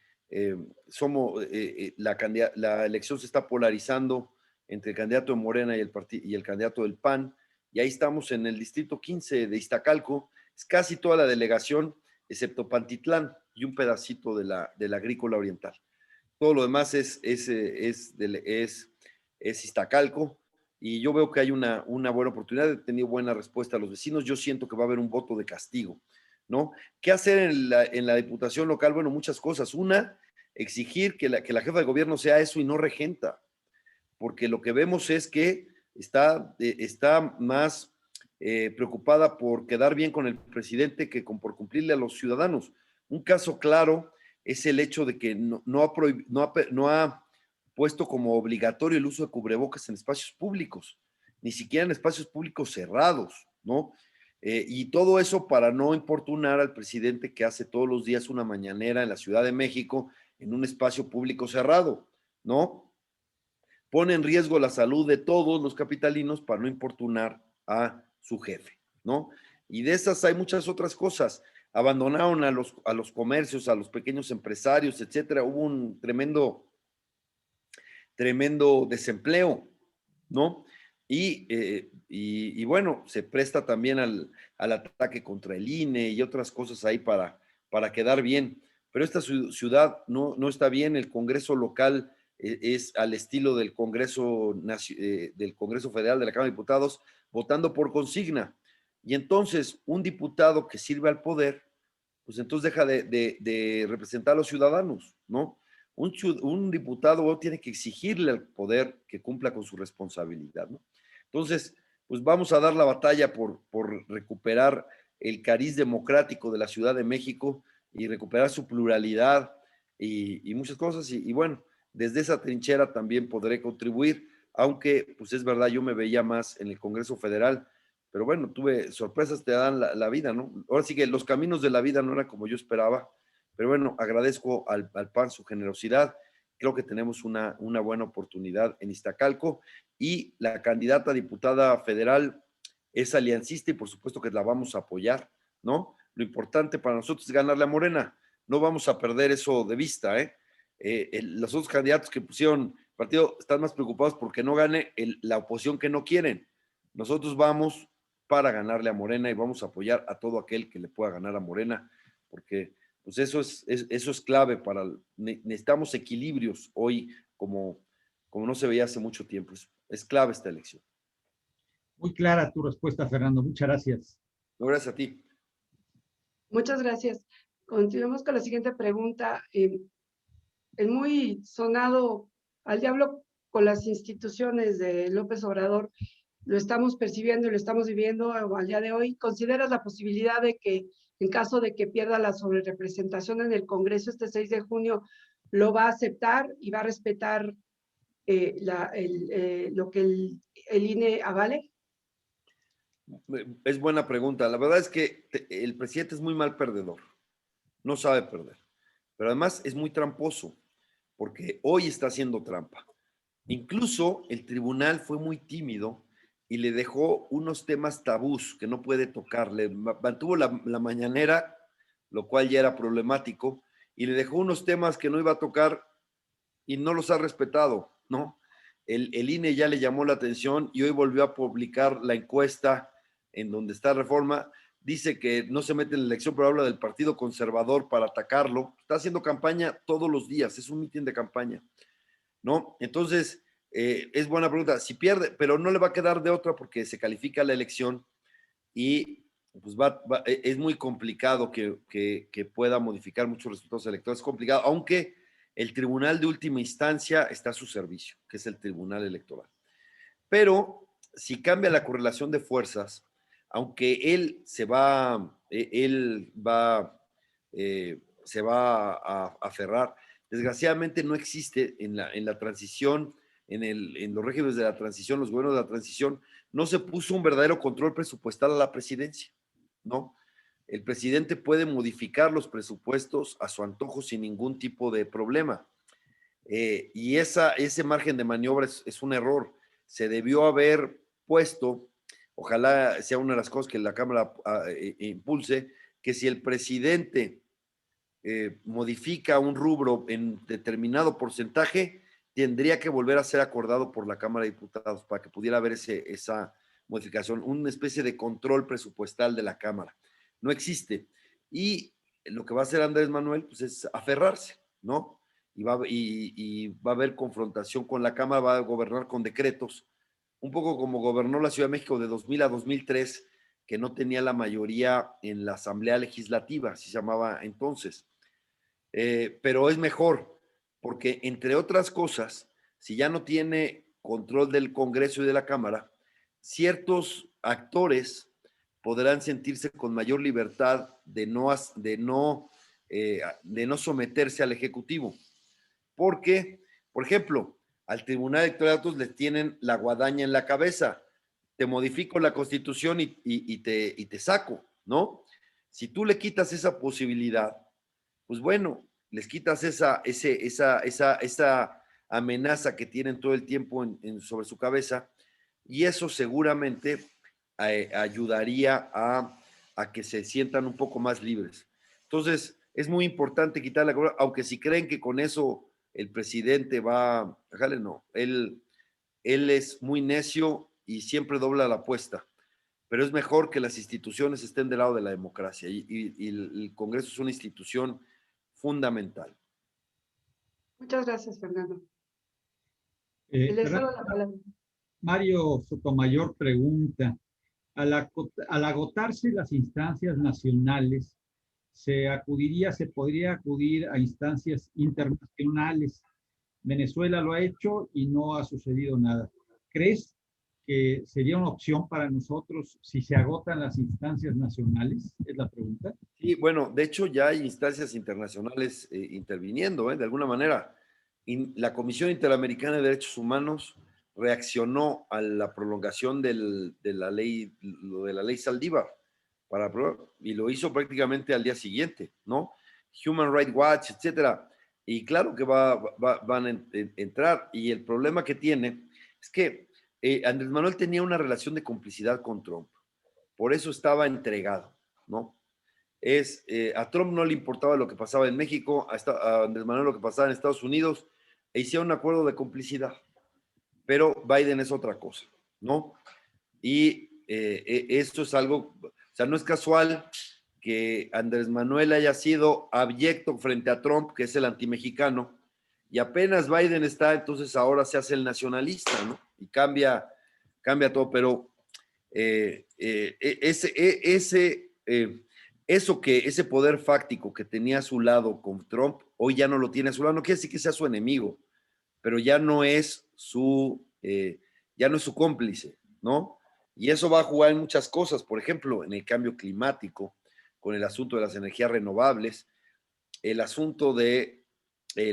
elección se está polarizando entre el candidato de Morena y el candidato del PAN, y ahí estamos en el distrito 15 de Iztacalco. Es casi toda la delegación, excepto Pantitlán y un pedacito de la Agrícola Oriental. Todo lo demás es Iztacalco, y yo veo que hay una buena oportunidad. He tenido buena respuesta a los vecinos. Yo siento que va a haber un voto de castigo, ¿no? ¿Qué hacer en la diputación local? Bueno, muchas cosas. Una, exigir que la jefa de gobierno sea eso y no regenta, porque lo que vemos es que está más preocupada por quedar bien con el presidente que por cumplirle a los ciudadanos. Un caso claro es el hecho de que no ha puesto como obligatorio el uso de cubrebocas en espacios públicos, ni siquiera en espacios públicos cerrados, ¿no? Y todo eso para no importunar al presidente que hace todos los días una mañanera en la Ciudad de México en un espacio público cerrado, ¿no? Pone en riesgo la salud de todos los capitalinos para no importunar a su jefe, ¿no? Y de esas hay muchas otras cosas. Abandonaron a los comercios, a los pequeños empresarios, etcétera. Hubo un tremendo desempleo, ¿no? Y bueno, se presta también al ataque contra el INE y otras cosas ahí para quedar bien. Pero esta ciudad no está bien. El Congreso local es al estilo del Congreso Federal de la Cámara de Diputados, votando por consigna. Y entonces un diputado que sirve al poder, pues entonces deja de representar a los ciudadanos, ¿no? Un diputado tiene que exigirle al poder que cumpla con su responsabilidad, ¿no? Entonces, pues vamos a dar la batalla por recuperar el cariz democrático de la Ciudad de México y recuperar su pluralidad y muchas cosas. Y bueno, desde esa trinchera también podré contribuir aunque pues es verdad, yo me veía más en el Congreso Federal, pero bueno, tuve sorpresas, te dan la vida, ¿no? Ahora sí que los caminos de la vida no eran como yo esperaba, pero bueno, agradezco al PAN su generosidad. Creo que tenemos una buena oportunidad en Iztacalco y la candidata a diputada federal es aliancista y por supuesto que la vamos a apoyar, ¿no? Lo importante para nosotros es ganarle a Morena. No vamos a perder eso de vista, ¿eh? Los otros candidatos que pusieron partido están más preocupados porque no gane la oposición que no quieren. Nosotros vamos para ganarle a Morena y vamos a apoyar a todo aquel que le pueda ganar a Morena, porque pues eso es clave para, necesitamos equilibrios hoy como no se veía hace mucho tiempo. Es clave esta elección.
Muy clara tu respuesta, Fernando. Muchas gracias.
No, gracias a ti.
Muchas gracias. Continuamos con la siguiente pregunta. El muy sonado al diablo con las instituciones de López Obrador, lo estamos percibiendo y lo estamos viviendo al día de hoy. ¿Consideras la posibilidad de que, en caso de que pierda la sobrerepresentación en el Congreso este 6 de junio, lo va a aceptar y va a respetar lo que el INE avale?
Es buena pregunta. La verdad es que el presidente es muy mal perdedor. No sabe perder. Pero además es muy tramposo, porque hoy está haciendo trampa. Incluso el tribunal fue muy tímido y le dejó unos temas tabús que no puede tocar. Le mantuvo la mañanera, lo cual ya era problemático, y le dejó unos temas que no iba a tocar y no los ha respetado, ¿no? El INE ya le llamó la atención y hoy volvió a publicar la encuesta en donde está Reforma. Dice que no se mete en la elección, pero habla del Partido Conservador para atacarlo. Está haciendo campaña todos los días, es un mitin de campaña, ¿no? Entonces, es buena pregunta. Si pierde, pero no le va a quedar de otra porque se califica la elección y pues es muy complicado que pueda modificar muchos resultados electorales. Es complicado, aunque el tribunal de última instancia está a su servicio, que es el tribunal electoral. Pero si cambia la correlación de fuerzas, aunque él se va a aferrar, desgraciadamente no existe en la transición, en los regímenes de la transición, los gobiernos de la transición, no se puso un verdadero control presupuestal a la presidencia, ¿no? El presidente puede modificar los presupuestos a su antojo sin ningún tipo de problema. Y ese margen de maniobra es un error. Se debió haber puesto, ojalá sea una de las cosas que la Cámara impulse, que si el presidente modifica un rubro en determinado porcentaje, tendría que volver a ser acordado por la Cámara de Diputados para que pudiera haber esa modificación, una especie de control presupuestal de la Cámara. No existe. Y lo que va a hacer Andrés Manuel pues, es aferrarse, ¿no? Y va a haber confrontación con la Cámara, va a gobernar con decretos, un poco como gobernó la Ciudad de México de 2000 a 2003, que no tenía la mayoría en la Asamblea Legislativa, así se llamaba entonces. Pero es mejor, porque entre otras cosas, si ya no tiene control del Congreso y de la Cámara, ciertos actores podrán sentirse con mayor libertad de no someterse al Ejecutivo. Porque, por ejemplo, al Tribunal Electoral les tienen la guadaña en la cabeza. Te modifico la Constitución y te saco, ¿no? Si tú le quitas esa posibilidad, pues bueno, les quitas esa amenaza que tienen todo el tiempo sobre su cabeza y eso seguramente ayudaría a que se sientan un poco más libres. Entonces, es muy importante quitar la, aunque si creen que con eso el presidente va, déjale, no, él es muy necio y siempre dobla la apuesta, pero es mejor que las instituciones estén del lado de la democracia y el Congreso es una institución fundamental.
Muchas gracias, Fernando.
Les cedo la palabra. Mario Sotomayor pregunta, al agotarse las instancias nacionales, se podría acudir a instancias internacionales. Venezuela lo ha hecho y no ha sucedido nada. ¿Crees que sería una opción para nosotros si se agotan las instancias nacionales? Es la pregunta.
Sí, bueno, de hecho ya hay instancias internacionales interviniendo, de alguna manera. La Comisión Interamericana de Derechos Humanos reaccionó a la prolongación de la ley Saldívar y lo hizo prácticamente al día siguiente, ¿no? Human Rights Watch, etcétera. Y claro que van a entrar. Y el problema que tiene es que Andrés Manuel tenía una relación de complicidad con Trump. Por eso estaba entregado, ¿no? A Trump no le importaba lo que pasaba en México, a Andrés Manuel lo que pasaba en Estados Unidos, e hicieron un acuerdo de complicidad. Pero Biden es otra cosa, ¿no? Y esto es algo, o sea, no es casual que Andrés Manuel haya sido abyecto frente a Trump, que es el antimexicano, y apenas Biden está, entonces ahora se hace el nacionalista, ¿no? Y cambia todo, pero ese poder fáctico que tenía a su lado con Trump, hoy ya no lo tiene a su lado. No quiere decir que sea su enemigo, pero ya no es su cómplice, ¿no? Y eso va a jugar en muchas cosas, por ejemplo, en el cambio climático, con el asunto de las energías renovables, el asunto del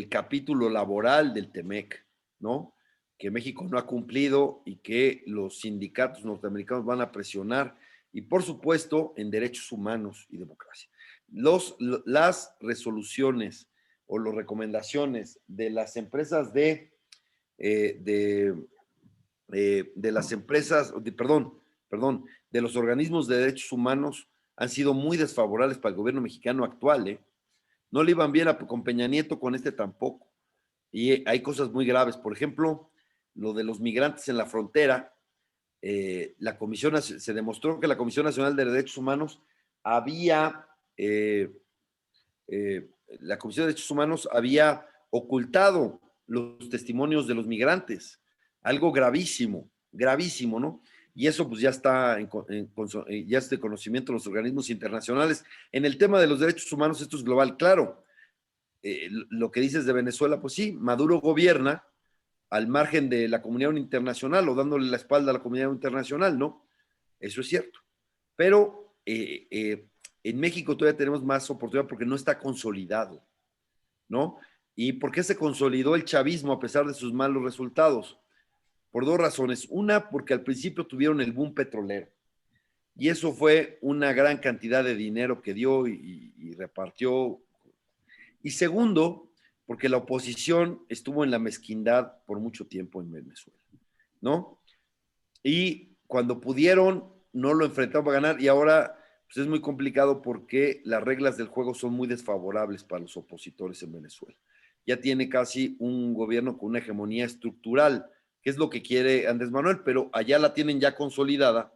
capítulo laboral del TEMEC, ¿no? Que México no ha cumplido y que los sindicatos norteamericanos van a presionar, y por supuesto en derechos humanos y democracia. Las resoluciones o las recomendaciones de las empresas de los organismos de derechos humanos han sido muy desfavorables para el gobierno mexicano actual, ¿eh? No le iban bien con Peña Nieto, con este tampoco. Y hay cosas muy graves. Por ejemplo, lo de los migrantes en la frontera. Se demostró que la Comisión Nacional de Derechos Humanos había ocultado los testimonios de los migrantes. Algo gravísimo, gravísimo, ¿no? Y eso pues ya está ya es de conocimiento de los organismos internacionales. En el tema de los derechos humanos, esto es global, claro. Lo que dices de Venezuela, pues sí, Maduro gobierna al margen de la comunidad internacional o dándole la espalda a la comunidad internacional, ¿no? Eso es cierto. Pero en México todavía tenemos más oportunidad porque no está consolidado, ¿no? ¿Y por qué se consolidó el chavismo a pesar de sus malos resultados? Por dos razones. Una, porque al principio tuvieron el boom petrolero. Y eso fue una gran cantidad de dinero que dio y repartió. Y segundo, porque la oposición estuvo en la mezquindad por mucho tiempo en Venezuela, ¿no? Y cuando pudieron, no lo enfrentaron para ganar, y ahora pues es muy complicado porque las reglas del juego son muy desfavorables para los opositores en Venezuela. Ya tiene casi un gobierno con una hegemonía estructural, que es lo que quiere Andrés Manuel, pero allá la tienen ya consolidada,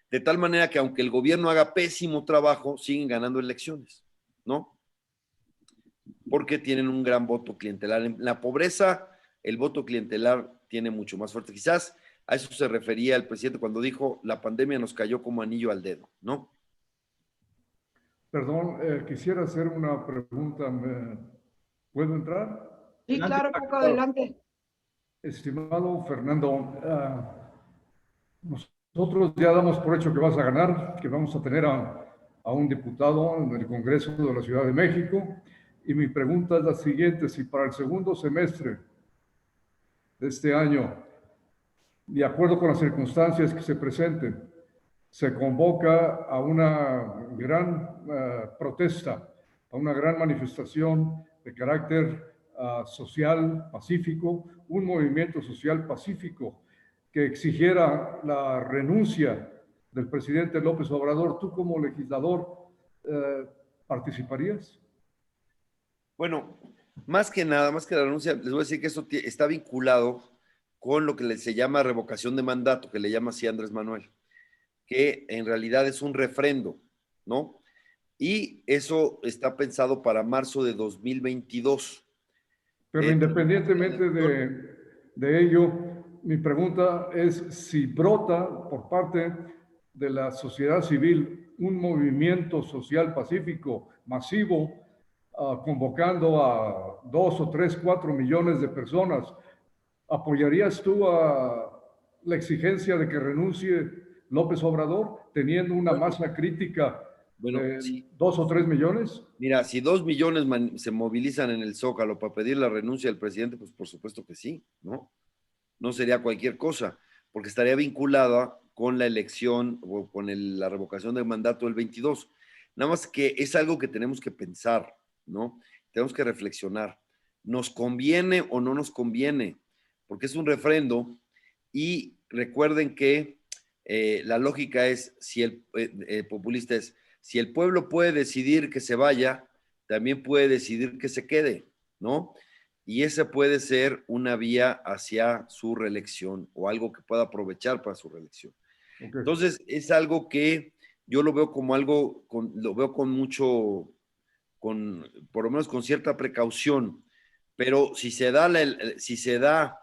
de tal manera que aunque el gobierno haga pésimo trabajo, siguen ganando elecciones, ¿no? Porque tienen un gran voto clientelar. En la pobreza, el voto clientelar tiene mucho más fuerte. Quizás a eso se refería el presidente cuando dijo, la pandemia nos cayó como anillo al dedo, ¿no?
Perdón, quisiera hacer una pregunta. ¿Puedo entrar?
Sí, claro, Paco, adelante.
Estimado Fernando, nosotros ya damos por hecho que vas a ganar, que vamos a tener a un diputado en el Congreso de la Ciudad de México. Y mi pregunta es la siguiente: si para el segundo semestre de este año, de acuerdo con las circunstancias que se presenten, se convoca a una gran protesta, a una gran manifestación de carácter social pacífico, un movimiento social pacífico que exigiera la renuncia del presidente López Obrador, ¿tú como legislador participarías?
Bueno, más que nada, más que la renuncia, les voy a decir que eso está vinculado con lo que se llama revocación de mandato, que le llama así Andrés Manuel, que en realidad es un refrendo, ¿no? Y eso está pensado para marzo de 2022.
Pero independientemente de ello, mi pregunta es si brota por parte de la sociedad civil un movimiento social pacífico masivo, convocando a 2 o 3, 4 millones de personas, ¿apoyarías tú a la exigencia de que renuncie López Obrador, teniendo una masa crítica de
sí.
2 o 3 millones?
Mira, si 2 millones se movilizan en el Zócalo para pedir la renuncia del presidente, pues por supuesto que sí, ¿no? no sería cualquier cosa, porque estaría vinculada con la elección o con la revocación del mandato del 22. Nada más que es algo que tenemos que pensar, ¿no? Tenemos que reflexionar. ¿Nos conviene o no nos conviene? Porque es un refrendo y recuerden que la lógica es, si el populista es, si el pueblo puede decidir que se vaya, también puede decidir que se quede, ¿no? Y esa puede ser una vía hacia su reelección o algo que pueda aprovechar para su reelección.
Okay.
Entonces, es algo que yo lo veo como algo, lo veo con mucho, por lo menos con cierta precaución, pero si se da,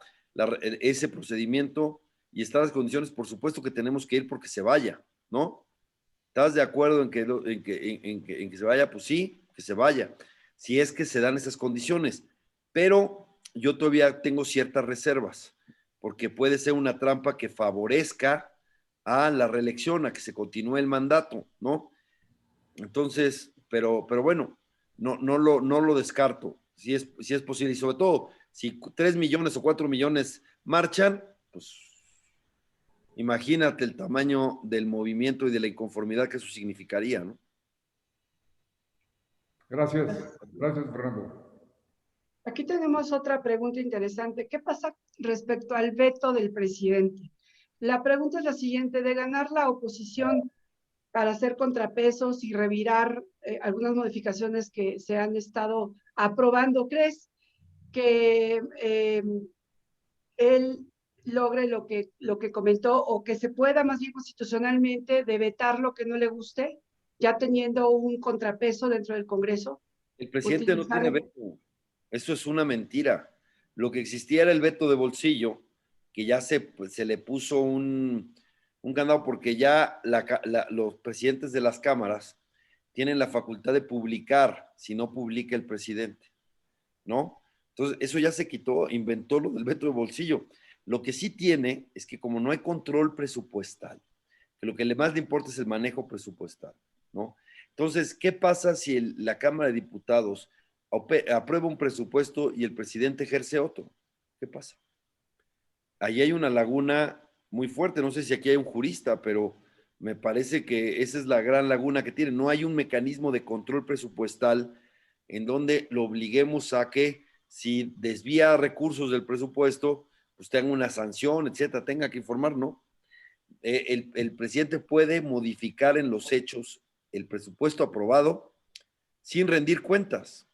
ese procedimiento y están las condiciones, por supuesto que tenemos que ir porque se vaya, ¿no? ¿Estás de acuerdo en que se vaya? Pues sí, que se vaya, si es que se dan esas condiciones, pero yo todavía tengo ciertas reservas, porque puede ser una trampa que favorezca a la reelección, a que se continúe el mandato, ¿no? Entonces, pero bueno, no lo descarto, si es posible, y sobre todo, si 3 millones o 4 millones marchan, pues imagínate el tamaño del movimiento y de la inconformidad que eso significaría, ¿no?
Gracias, Fernando.
Aquí tenemos otra pregunta interesante. ¿Qué pasa respecto al veto del presidente? La pregunta es la siguiente: de ganar la oposición para hacer contrapesos y revirar algunas modificaciones que se han estado aprobando, ¿crees que él logre lo que comentó, o que se pueda más bien constitucionalmente de vetar lo que no le guste, ya teniendo un contrapeso dentro del Congreso?
El presidente no tiene veto. Eso es una mentira. Lo que existía era el veto de bolsillo, que ya se le puso un candado, porque ya los presidentes de las cámaras tienen la facultad de publicar si no publica el presidente, ¿no? Entonces, eso ya se quitó, inventó lo del veto de bolsillo. Lo que sí tiene es que como no hay control presupuestal, que lo que más le importa es el manejo presupuestal, ¿no? Entonces, ¿qué pasa si la Cámara de Diputados aprueba un presupuesto y el presidente ejerce otro? ¿Qué pasa? Ahí hay una laguna muy fuerte. No sé si aquí hay un jurista, pero me parece que esa es la gran laguna que tiene. No hay un mecanismo de control presupuestal en donde lo obliguemos a que, si desvía recursos del presupuesto, pues tenga una sanción, etcétera, tenga que informar, ¿no? El presidente puede modificar en los hechos el presupuesto aprobado sin rendir cuentas,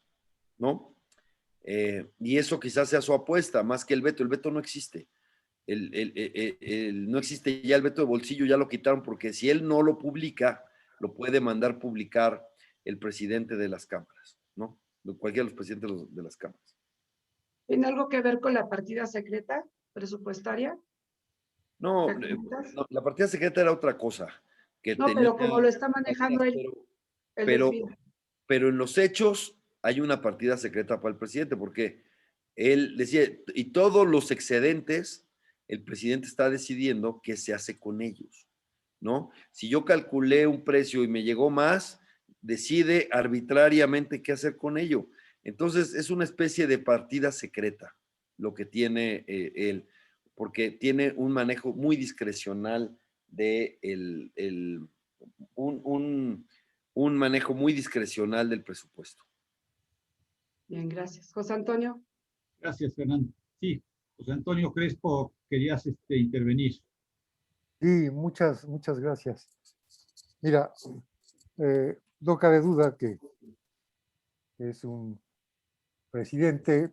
¿no? Y eso quizás sea su apuesta, más que el veto. El veto no existe. No existe ya el veto de bolsillo, ya lo quitaron, porque si él no lo publica, lo puede mandar publicar el presidente de las cámaras, ¿no? Cualquiera de los presidentes de las cámaras.
¿Tiene algo que ver con la partida secreta presupuestaria?
No, la partida secreta era otra cosa.
Pero como lo está manejando él,
pero en los hechos hay una partida secreta para el presidente, porque él decía, y todos los excedentes, el presidente está decidiendo qué se hace con ellos, ¿no? Si yo calculé un precio y me llegó más, decide arbitrariamente qué hacer con ello. Entonces, es una especie de partida secreta lo que tiene él, porque tiene un manejo muy discrecional de un manejo muy discrecional del presupuesto.
Bien, gracias. José Antonio.
Gracias, Fernando. Sí, José Antonio Crespo, querías intervenir.
Sí, muchas gracias. Mira, no cabe duda que es un presidente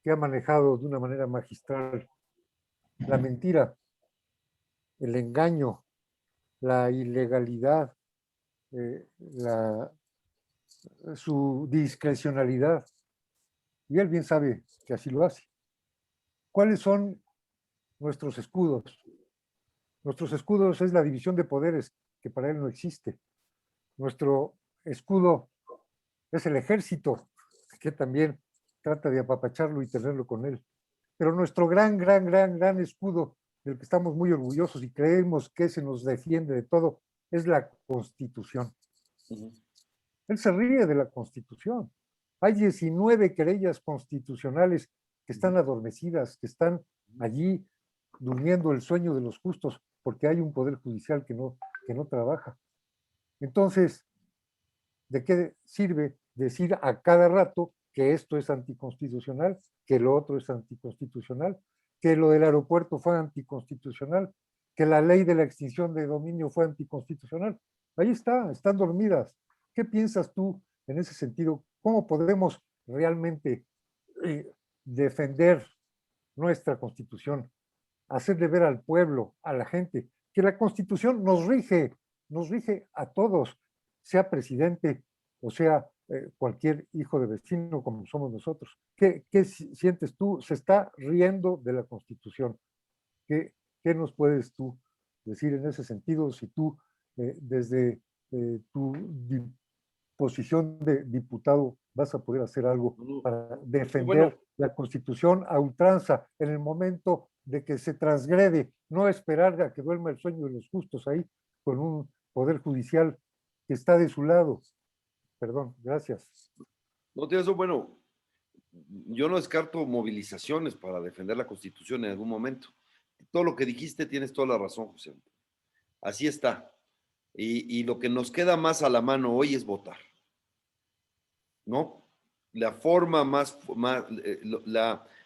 que ha manejado de una manera magistral la mentira, el engaño, la ilegalidad, su discrecionalidad. Y él bien sabe que así lo hace. ¿Cuáles son nuestros escudos? Nuestros escudos es la división de poderes, que para él no existe. Nuestro escudo es el ejército, que también trata de apapacharlo y tenerlo con él. Pero nuestro gran escudo, del que estamos muy orgullosos y creemos que se nos defiende de todo, es la Constitución. Él se ríe de la Constitución. Hay 19 querellas constitucionales que están adormecidas, que están allí durmiendo el sueño de los justos, porque hay un poder judicial que no trabaja. Entonces, ¿de qué sirve decir a cada rato que esto es anticonstitucional, que lo otro es anticonstitucional, que lo del aeropuerto fue anticonstitucional, que la ley de la extinción de dominio fue anticonstitucional? Ahí están dormidas. ¿Qué piensas tú en ese sentido? ¿Cómo podemos realmente defender nuestra Constitución? Hacerle ver al pueblo, a la gente, que la Constitución nos rige a todos, sea presidente o sea cualquier hijo de vecino como somos nosotros. ¿Qué sientes tú? Se está riendo de la Constitución. ¿Qué nos puedes tú decir en ese sentido si tú desde tu posición de diputado vas a poder hacer algo para defender la Constitución a ultranza en el momento de que se transgrede, no esperar a que duerma el sueño de los justos ahí con un poder judicial que está de su lado? Perdón, gracias.
No, tío, eso, bueno, yo no descarto movilizaciones para defender la Constitución en algún momento. Todo lo que dijiste tienes toda la razón, José. Así está. Y lo que nos queda más a la mano hoy es votar, ¿no? La forma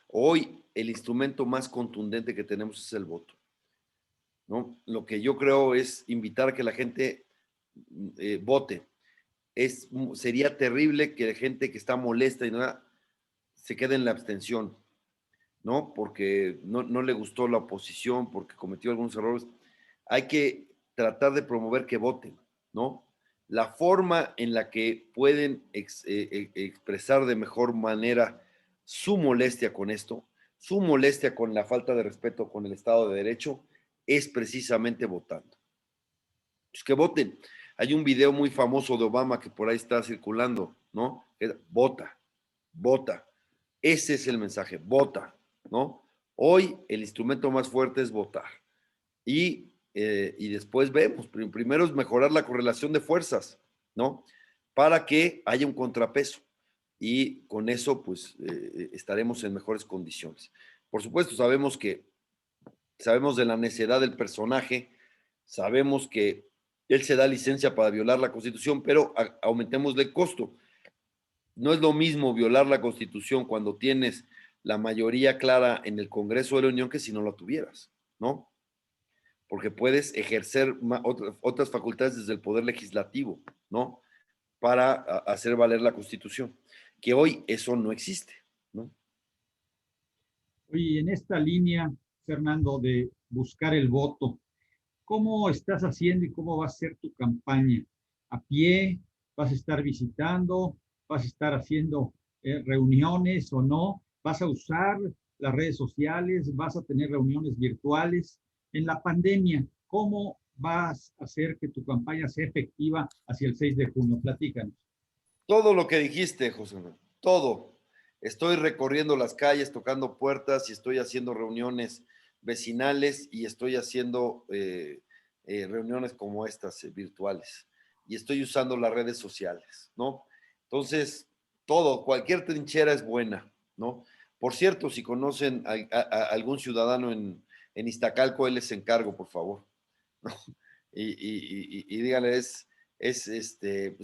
hoy el instrumento más contundente que tenemos es el voto, ¿no? Lo que yo creo es invitar a que la gente vote. Sería terrible que la gente que está molesta y nada se quede en la abstención, ¿no? Porque no le gustó la oposición, porque cometió algunos errores. Hay que tratar de promover que voten, ¿no? La forma en la que pueden expresar de mejor manera su molestia con esto, su molestia con la falta de respeto con el Estado de Derecho, es precisamente votando. Pues que voten. Hay un video muy famoso de Obama que por ahí está circulando, ¿no? Vota, vota. Ese es el mensaje, vota, ¿no? Hoy el instrumento más fuerte es votar. Y después vemos, primero es mejorar la correlación de fuerzas, ¿no? Para que haya un contrapeso. Y con eso, pues, estaremos en mejores condiciones. Por supuesto, sabemos de la necedad del personaje, sabemos que él se da licencia para violar la Constitución, pero aumentémosle el costo. No es lo mismo violar la Constitución cuando tienes la mayoría clara en el Congreso de la Unión que si no la tuvieras, ¿no? Porque puedes ejercer otras facultades desde el Poder Legislativo, ¿no? Para hacer valer la Constitución, que hoy eso no existe, ¿no?
Oye, en esta línea, Fernando, de buscar el voto, ¿cómo estás haciendo y cómo va a ser tu campaña? ¿A pie? ¿Vas a estar visitando? ¿Vas a estar haciendo reuniones o no? ¿Vas a usar las redes sociales? ¿Vas a tener reuniones virtuales? En la pandemia, ¿cómo vas a hacer que tu campaña sea efectiva hacia el 6 de junio? Platícanos.
Todo lo que dijiste, José Manuel, todo. Estoy recorriendo las calles, tocando puertas y estoy haciendo reuniones vecinales y estoy haciendo reuniones como estas, virtuales. Y estoy usando las redes sociales, ¿no? Entonces, todo, cualquier trinchera es buena, ¿no? Por cierto, si conocen a algún ciudadano en Iztacalco, él les encargo, por favor, ¿no? Y díganle, es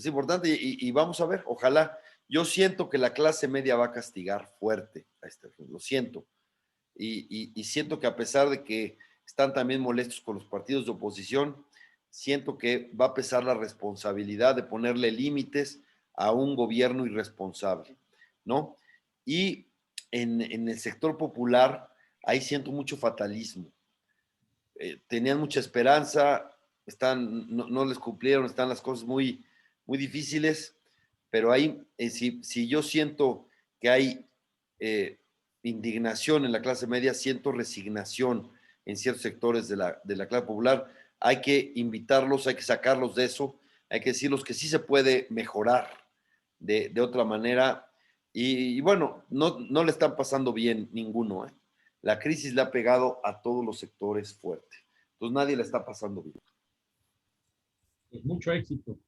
importante y vamos a ver, ojalá. Yo siento que la clase media va a castigar fuerte a este ejemplo, lo siento. Y siento que a pesar de que están también molestos con los partidos de oposición, siento que va a pesar la responsabilidad de ponerle límites a un gobierno irresponsable, ¿no? Y en el sector popular, ahí siento mucho fatalismo. Tenían mucha esperanza, no les cumplieron, están las cosas muy, muy difíciles, pero ahí, si yo siento que hay indignación en la clase media, siento resignación en ciertos sectores de la clase popular, hay que invitarlos, hay que sacarlos de eso, hay que decirles que sí se puede mejorar de otra manera, y bueno, no le están pasando bien ninguno, ¿eh? La crisis le ha pegado a todos los sectores fuerte. Entonces nadie le está pasando bien.
Pues mucho éxito.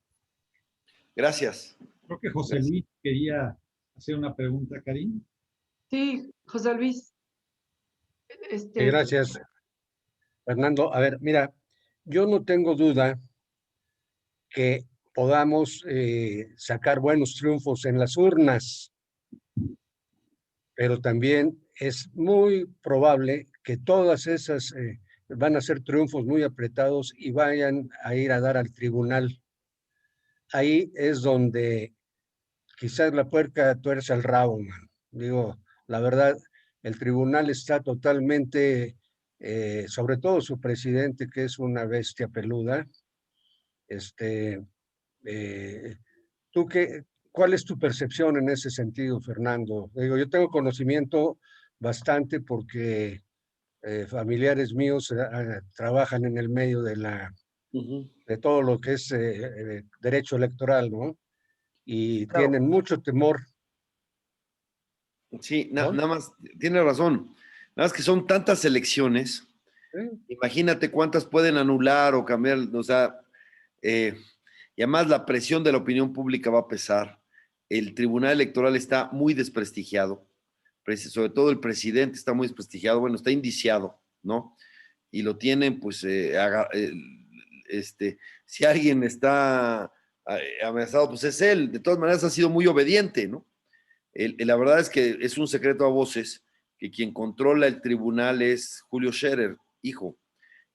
Gracias.
Creo que José Luis quería hacer una pregunta, Karin.
Sí, José Luis.
Gracias, Fernando. A ver, mira, yo no tengo duda que podamos sacar buenos triunfos en las urnas, pero también es muy probable que todas esas van a ser triunfos muy apretados y vayan a ir a dar al tribunal. Ahí es donde quizás la puerca tuerce el rabo, man. Digo, la verdad, el tribunal está totalmente, sobre todo su presidente, que es una bestia peluda. Eh, ¿Tú cuál es tu percepción en ese sentido, Fernando? Digo, yo tengo conocimiento bastante porque familiares míos trabajan en el medio de todo lo que es derecho electoral, ¿no? Y
Claro.
tienen mucho temor.
Sí,
¿No?
nada más, tiene razón. Nada más que son tantas elecciones.
¿Sí?
Imagínate cuántas pueden anular o cambiar, o sea, y además la presión de la opinión pública va a pesar. El Tribunal Electoral está muy desprestigiado, sobre todo el presidente está muy desprestigiado, bueno, está indiciado, ¿no? Y lo tienen, pues, si alguien está amenazado, pues es él. De todas maneras ha sido muy obediente, ¿no? La verdad es que es un secreto a voces que quien controla el tribunal es Julio Scherer, hijo,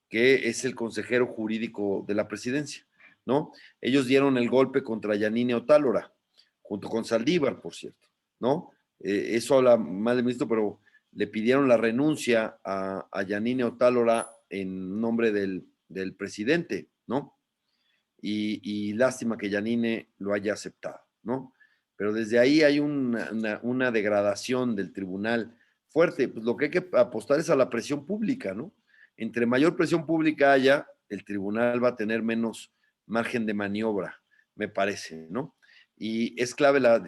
que es el consejero jurídico de la presidencia, ¿no? Ellos dieron el golpe contra Yanine Otálora, junto con Saldívar, por cierto, ¿no? Eso habla mal del ministro, pero le pidieron la renuncia a Yanine Otálora en nombre del presidente, ¿no? Y lástima que Yanine lo haya aceptado, ¿no? Pero desde ahí hay una degradación del tribunal fuerte. Pues lo que hay que apostar es a la presión pública, ¿no? Entre mayor presión pública haya, el tribunal va a tener menos margen de maniobra, me parece, ¿no? Y es clave la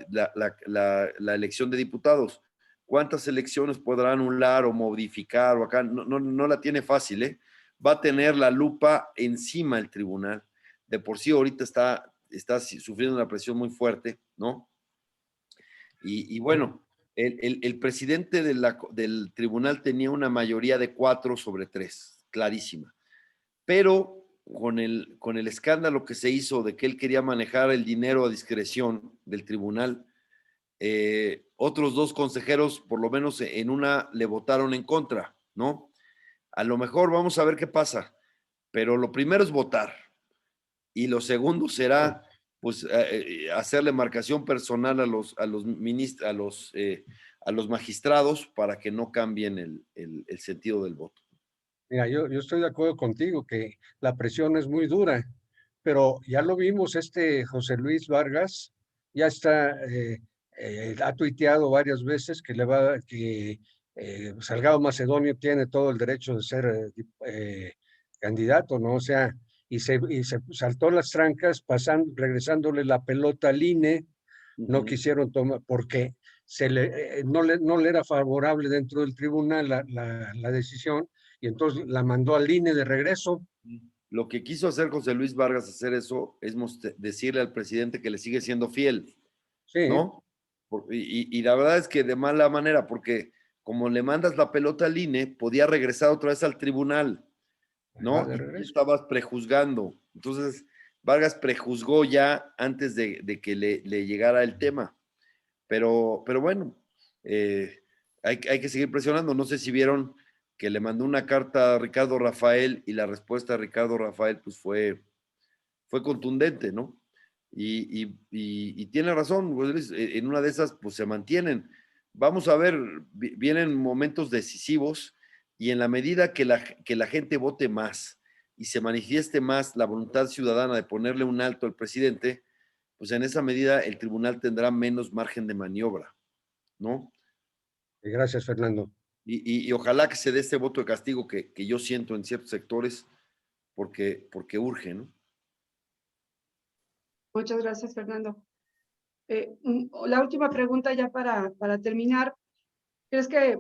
elección de diputados. ¿Cuántas elecciones podrá anular o modificar? O acá no la tiene fácil, ¿eh? Va a tener la lupa encima el tribunal. De por sí ahorita está sufriendo una presión muy fuerte, ¿no? Y bueno, el presidente del tribunal tenía una mayoría de 4/3, clarísima. Pero con el escándalo que se hizo de que él quería manejar el dinero a discreción del tribunal, otros 2 consejeros, por lo menos en una, le votaron en contra, ¿no? A lo mejor vamos a ver qué pasa, pero lo primero es votar y lo segundo será pues hacerle marcación personal a los magistrados para que no cambien el sentido del voto.
Mira, yo estoy de acuerdo contigo que la presión es muy dura, pero ya lo vimos, José Luis Vargas ya está, ha tuiteado varias veces que Salgado Macedonio tiene todo el derecho de ser candidato, ¿no? O sea, y se saltó las trancas, regresándole la pelota al INE, no quisieron tomar, porque no le era favorable dentro del tribunal la decisión, y entonces la mandó al INE de regreso.
Lo que quiso hacer José Luis Vargas, hacer eso, es decirle al presidente que le sigue siendo fiel,
Sí.
¿no? Y la verdad es que de mala manera, porque como le mandas la pelota al INE, podía regresar otra vez al tribunal, ¿no? Y tú estabas prejuzgando. Entonces, Vargas prejuzgó ya antes de que le llegara el tema. Pero bueno, hay que seguir presionando. No sé si vieron que le mandó una carta a Ricardo Rafael y la respuesta de Ricardo Rafael pues fue contundente, ¿no? Y tiene razón, en una de esas pues se mantienen. Vamos a ver, vienen momentos decisivos y en la medida que la gente vote más y se manifieste más la voluntad ciudadana de ponerle un alto al presidente, pues en esa medida el tribunal tendrá menos margen de maniobra, ¿no?
Gracias, Fernando.
Y ojalá que se dé este voto de castigo que yo siento en ciertos sectores porque urge, ¿no?
Muchas gracias, Fernando. La última pregunta ya para terminar. ¿Crees que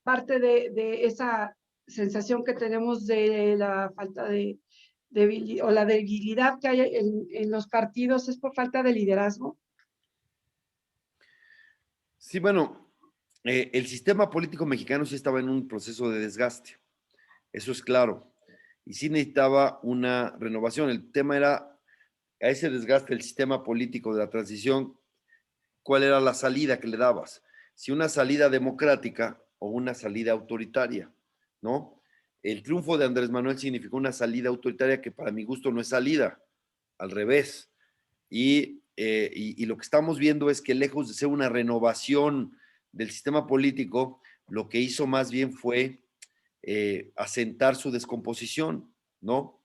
parte de esa sensación que tenemos de la falta o la debilidad que hay en los partidos es por falta de liderazgo?
Sí, bueno, el sistema político mexicano sí estaba en un proceso de desgaste, eso es claro, y sí necesitaba una renovación. El tema era, a ese desgaste del sistema político de la transición, ¿cuál era la salida que le dabas? Si una salida democrática o una salida autoritaria, ¿no? El triunfo de Andrés Manuel significó una salida autoritaria que para mi gusto no es salida, al revés. Y lo que estamos viendo es que lejos de ser una renovación del sistema político, lo que hizo más bien fue asentar su descomposición, ¿no?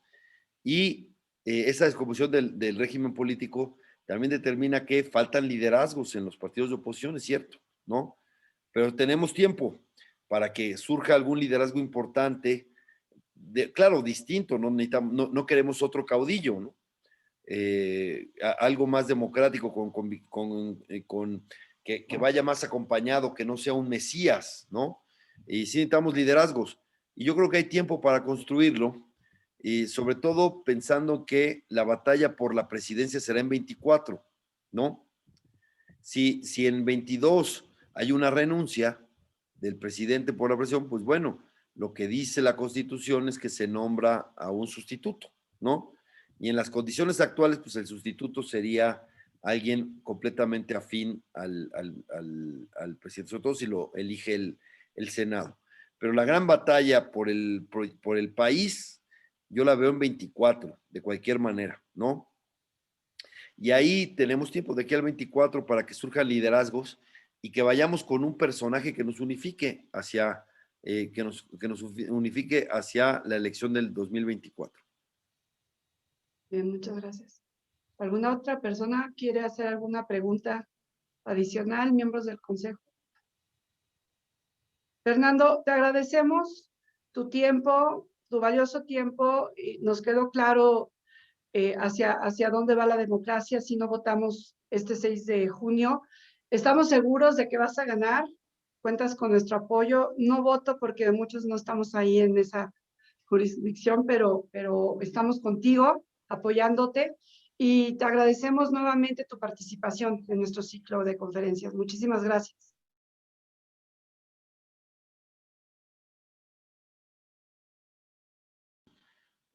Y esa descomposición del régimen político también determina que faltan liderazgos en los partidos de oposición, es cierto, ¿no? Pero tenemos tiempo para que surja algún liderazgo importante, claro, distinto, no queremos otro caudillo, ¿no? Algo más democrático, que vaya más acompañado, que no sea un mesías, ¿no? Y sí necesitamos liderazgos. Y yo creo que hay tiempo para construirlo, y sobre todo pensando que la batalla por la presidencia será en 24, ¿no? Si en 22 hay una renuncia del presidente por la presión, pues bueno, lo que dice la Constitución es que se nombra a un sustituto, ¿no? Y en las condiciones actuales, pues el sustituto sería alguien completamente afín al presidente, sobre todo si lo elige el Senado. Pero la gran batalla por el país, yo la veo en 24, de cualquier manera, ¿no? Y ahí tenemos tiempo de aquí al 24 para que surjan liderazgos y que vayamos con un personaje que nos unifique hacia, unifique hacia la elección del 2024.
Bien, muchas gracias. ¿Alguna otra persona quiere hacer alguna pregunta adicional, miembros del Consejo? Fernando, te agradecemos tu tiempo, tu valioso tiempo. Y nos quedó claro hacia dónde va la democracia si no votamos este 6 de junio. Estamos seguros de que vas a ganar. Cuentas con nuestro apoyo. No voto porque muchos no estamos ahí en esa jurisdicción, pero estamos contigo, apoyándote. Y te agradecemos nuevamente tu participación en nuestro ciclo de conferencias. Muchísimas gracias.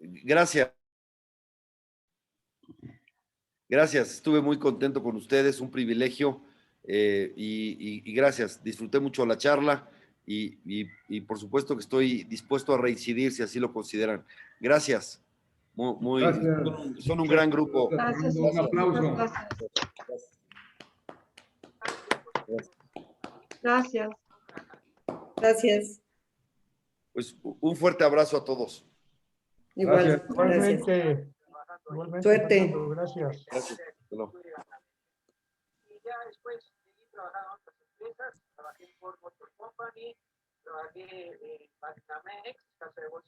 Gracias. Gracias, estuve muy contento con ustedes, un privilegio y gracias, disfruté mucho la charla y por supuesto que estoy dispuesto a reincidir si así lo consideran. Gracias,
Gracias.
son un gran grupo.
Gracias.
Un aplauso.
Gracias.
Gracias.
Pues un fuerte abrazo a todos.
Igual.
Gracias.
Igualmente, igualmente,
Suerte.
Fernando, gracias.
Gracias. Bueno.
Y ya después seguí trabajando en otras empresas, trabajé en Ford Motor Company, trabajé en Magnamex, casa de bolsa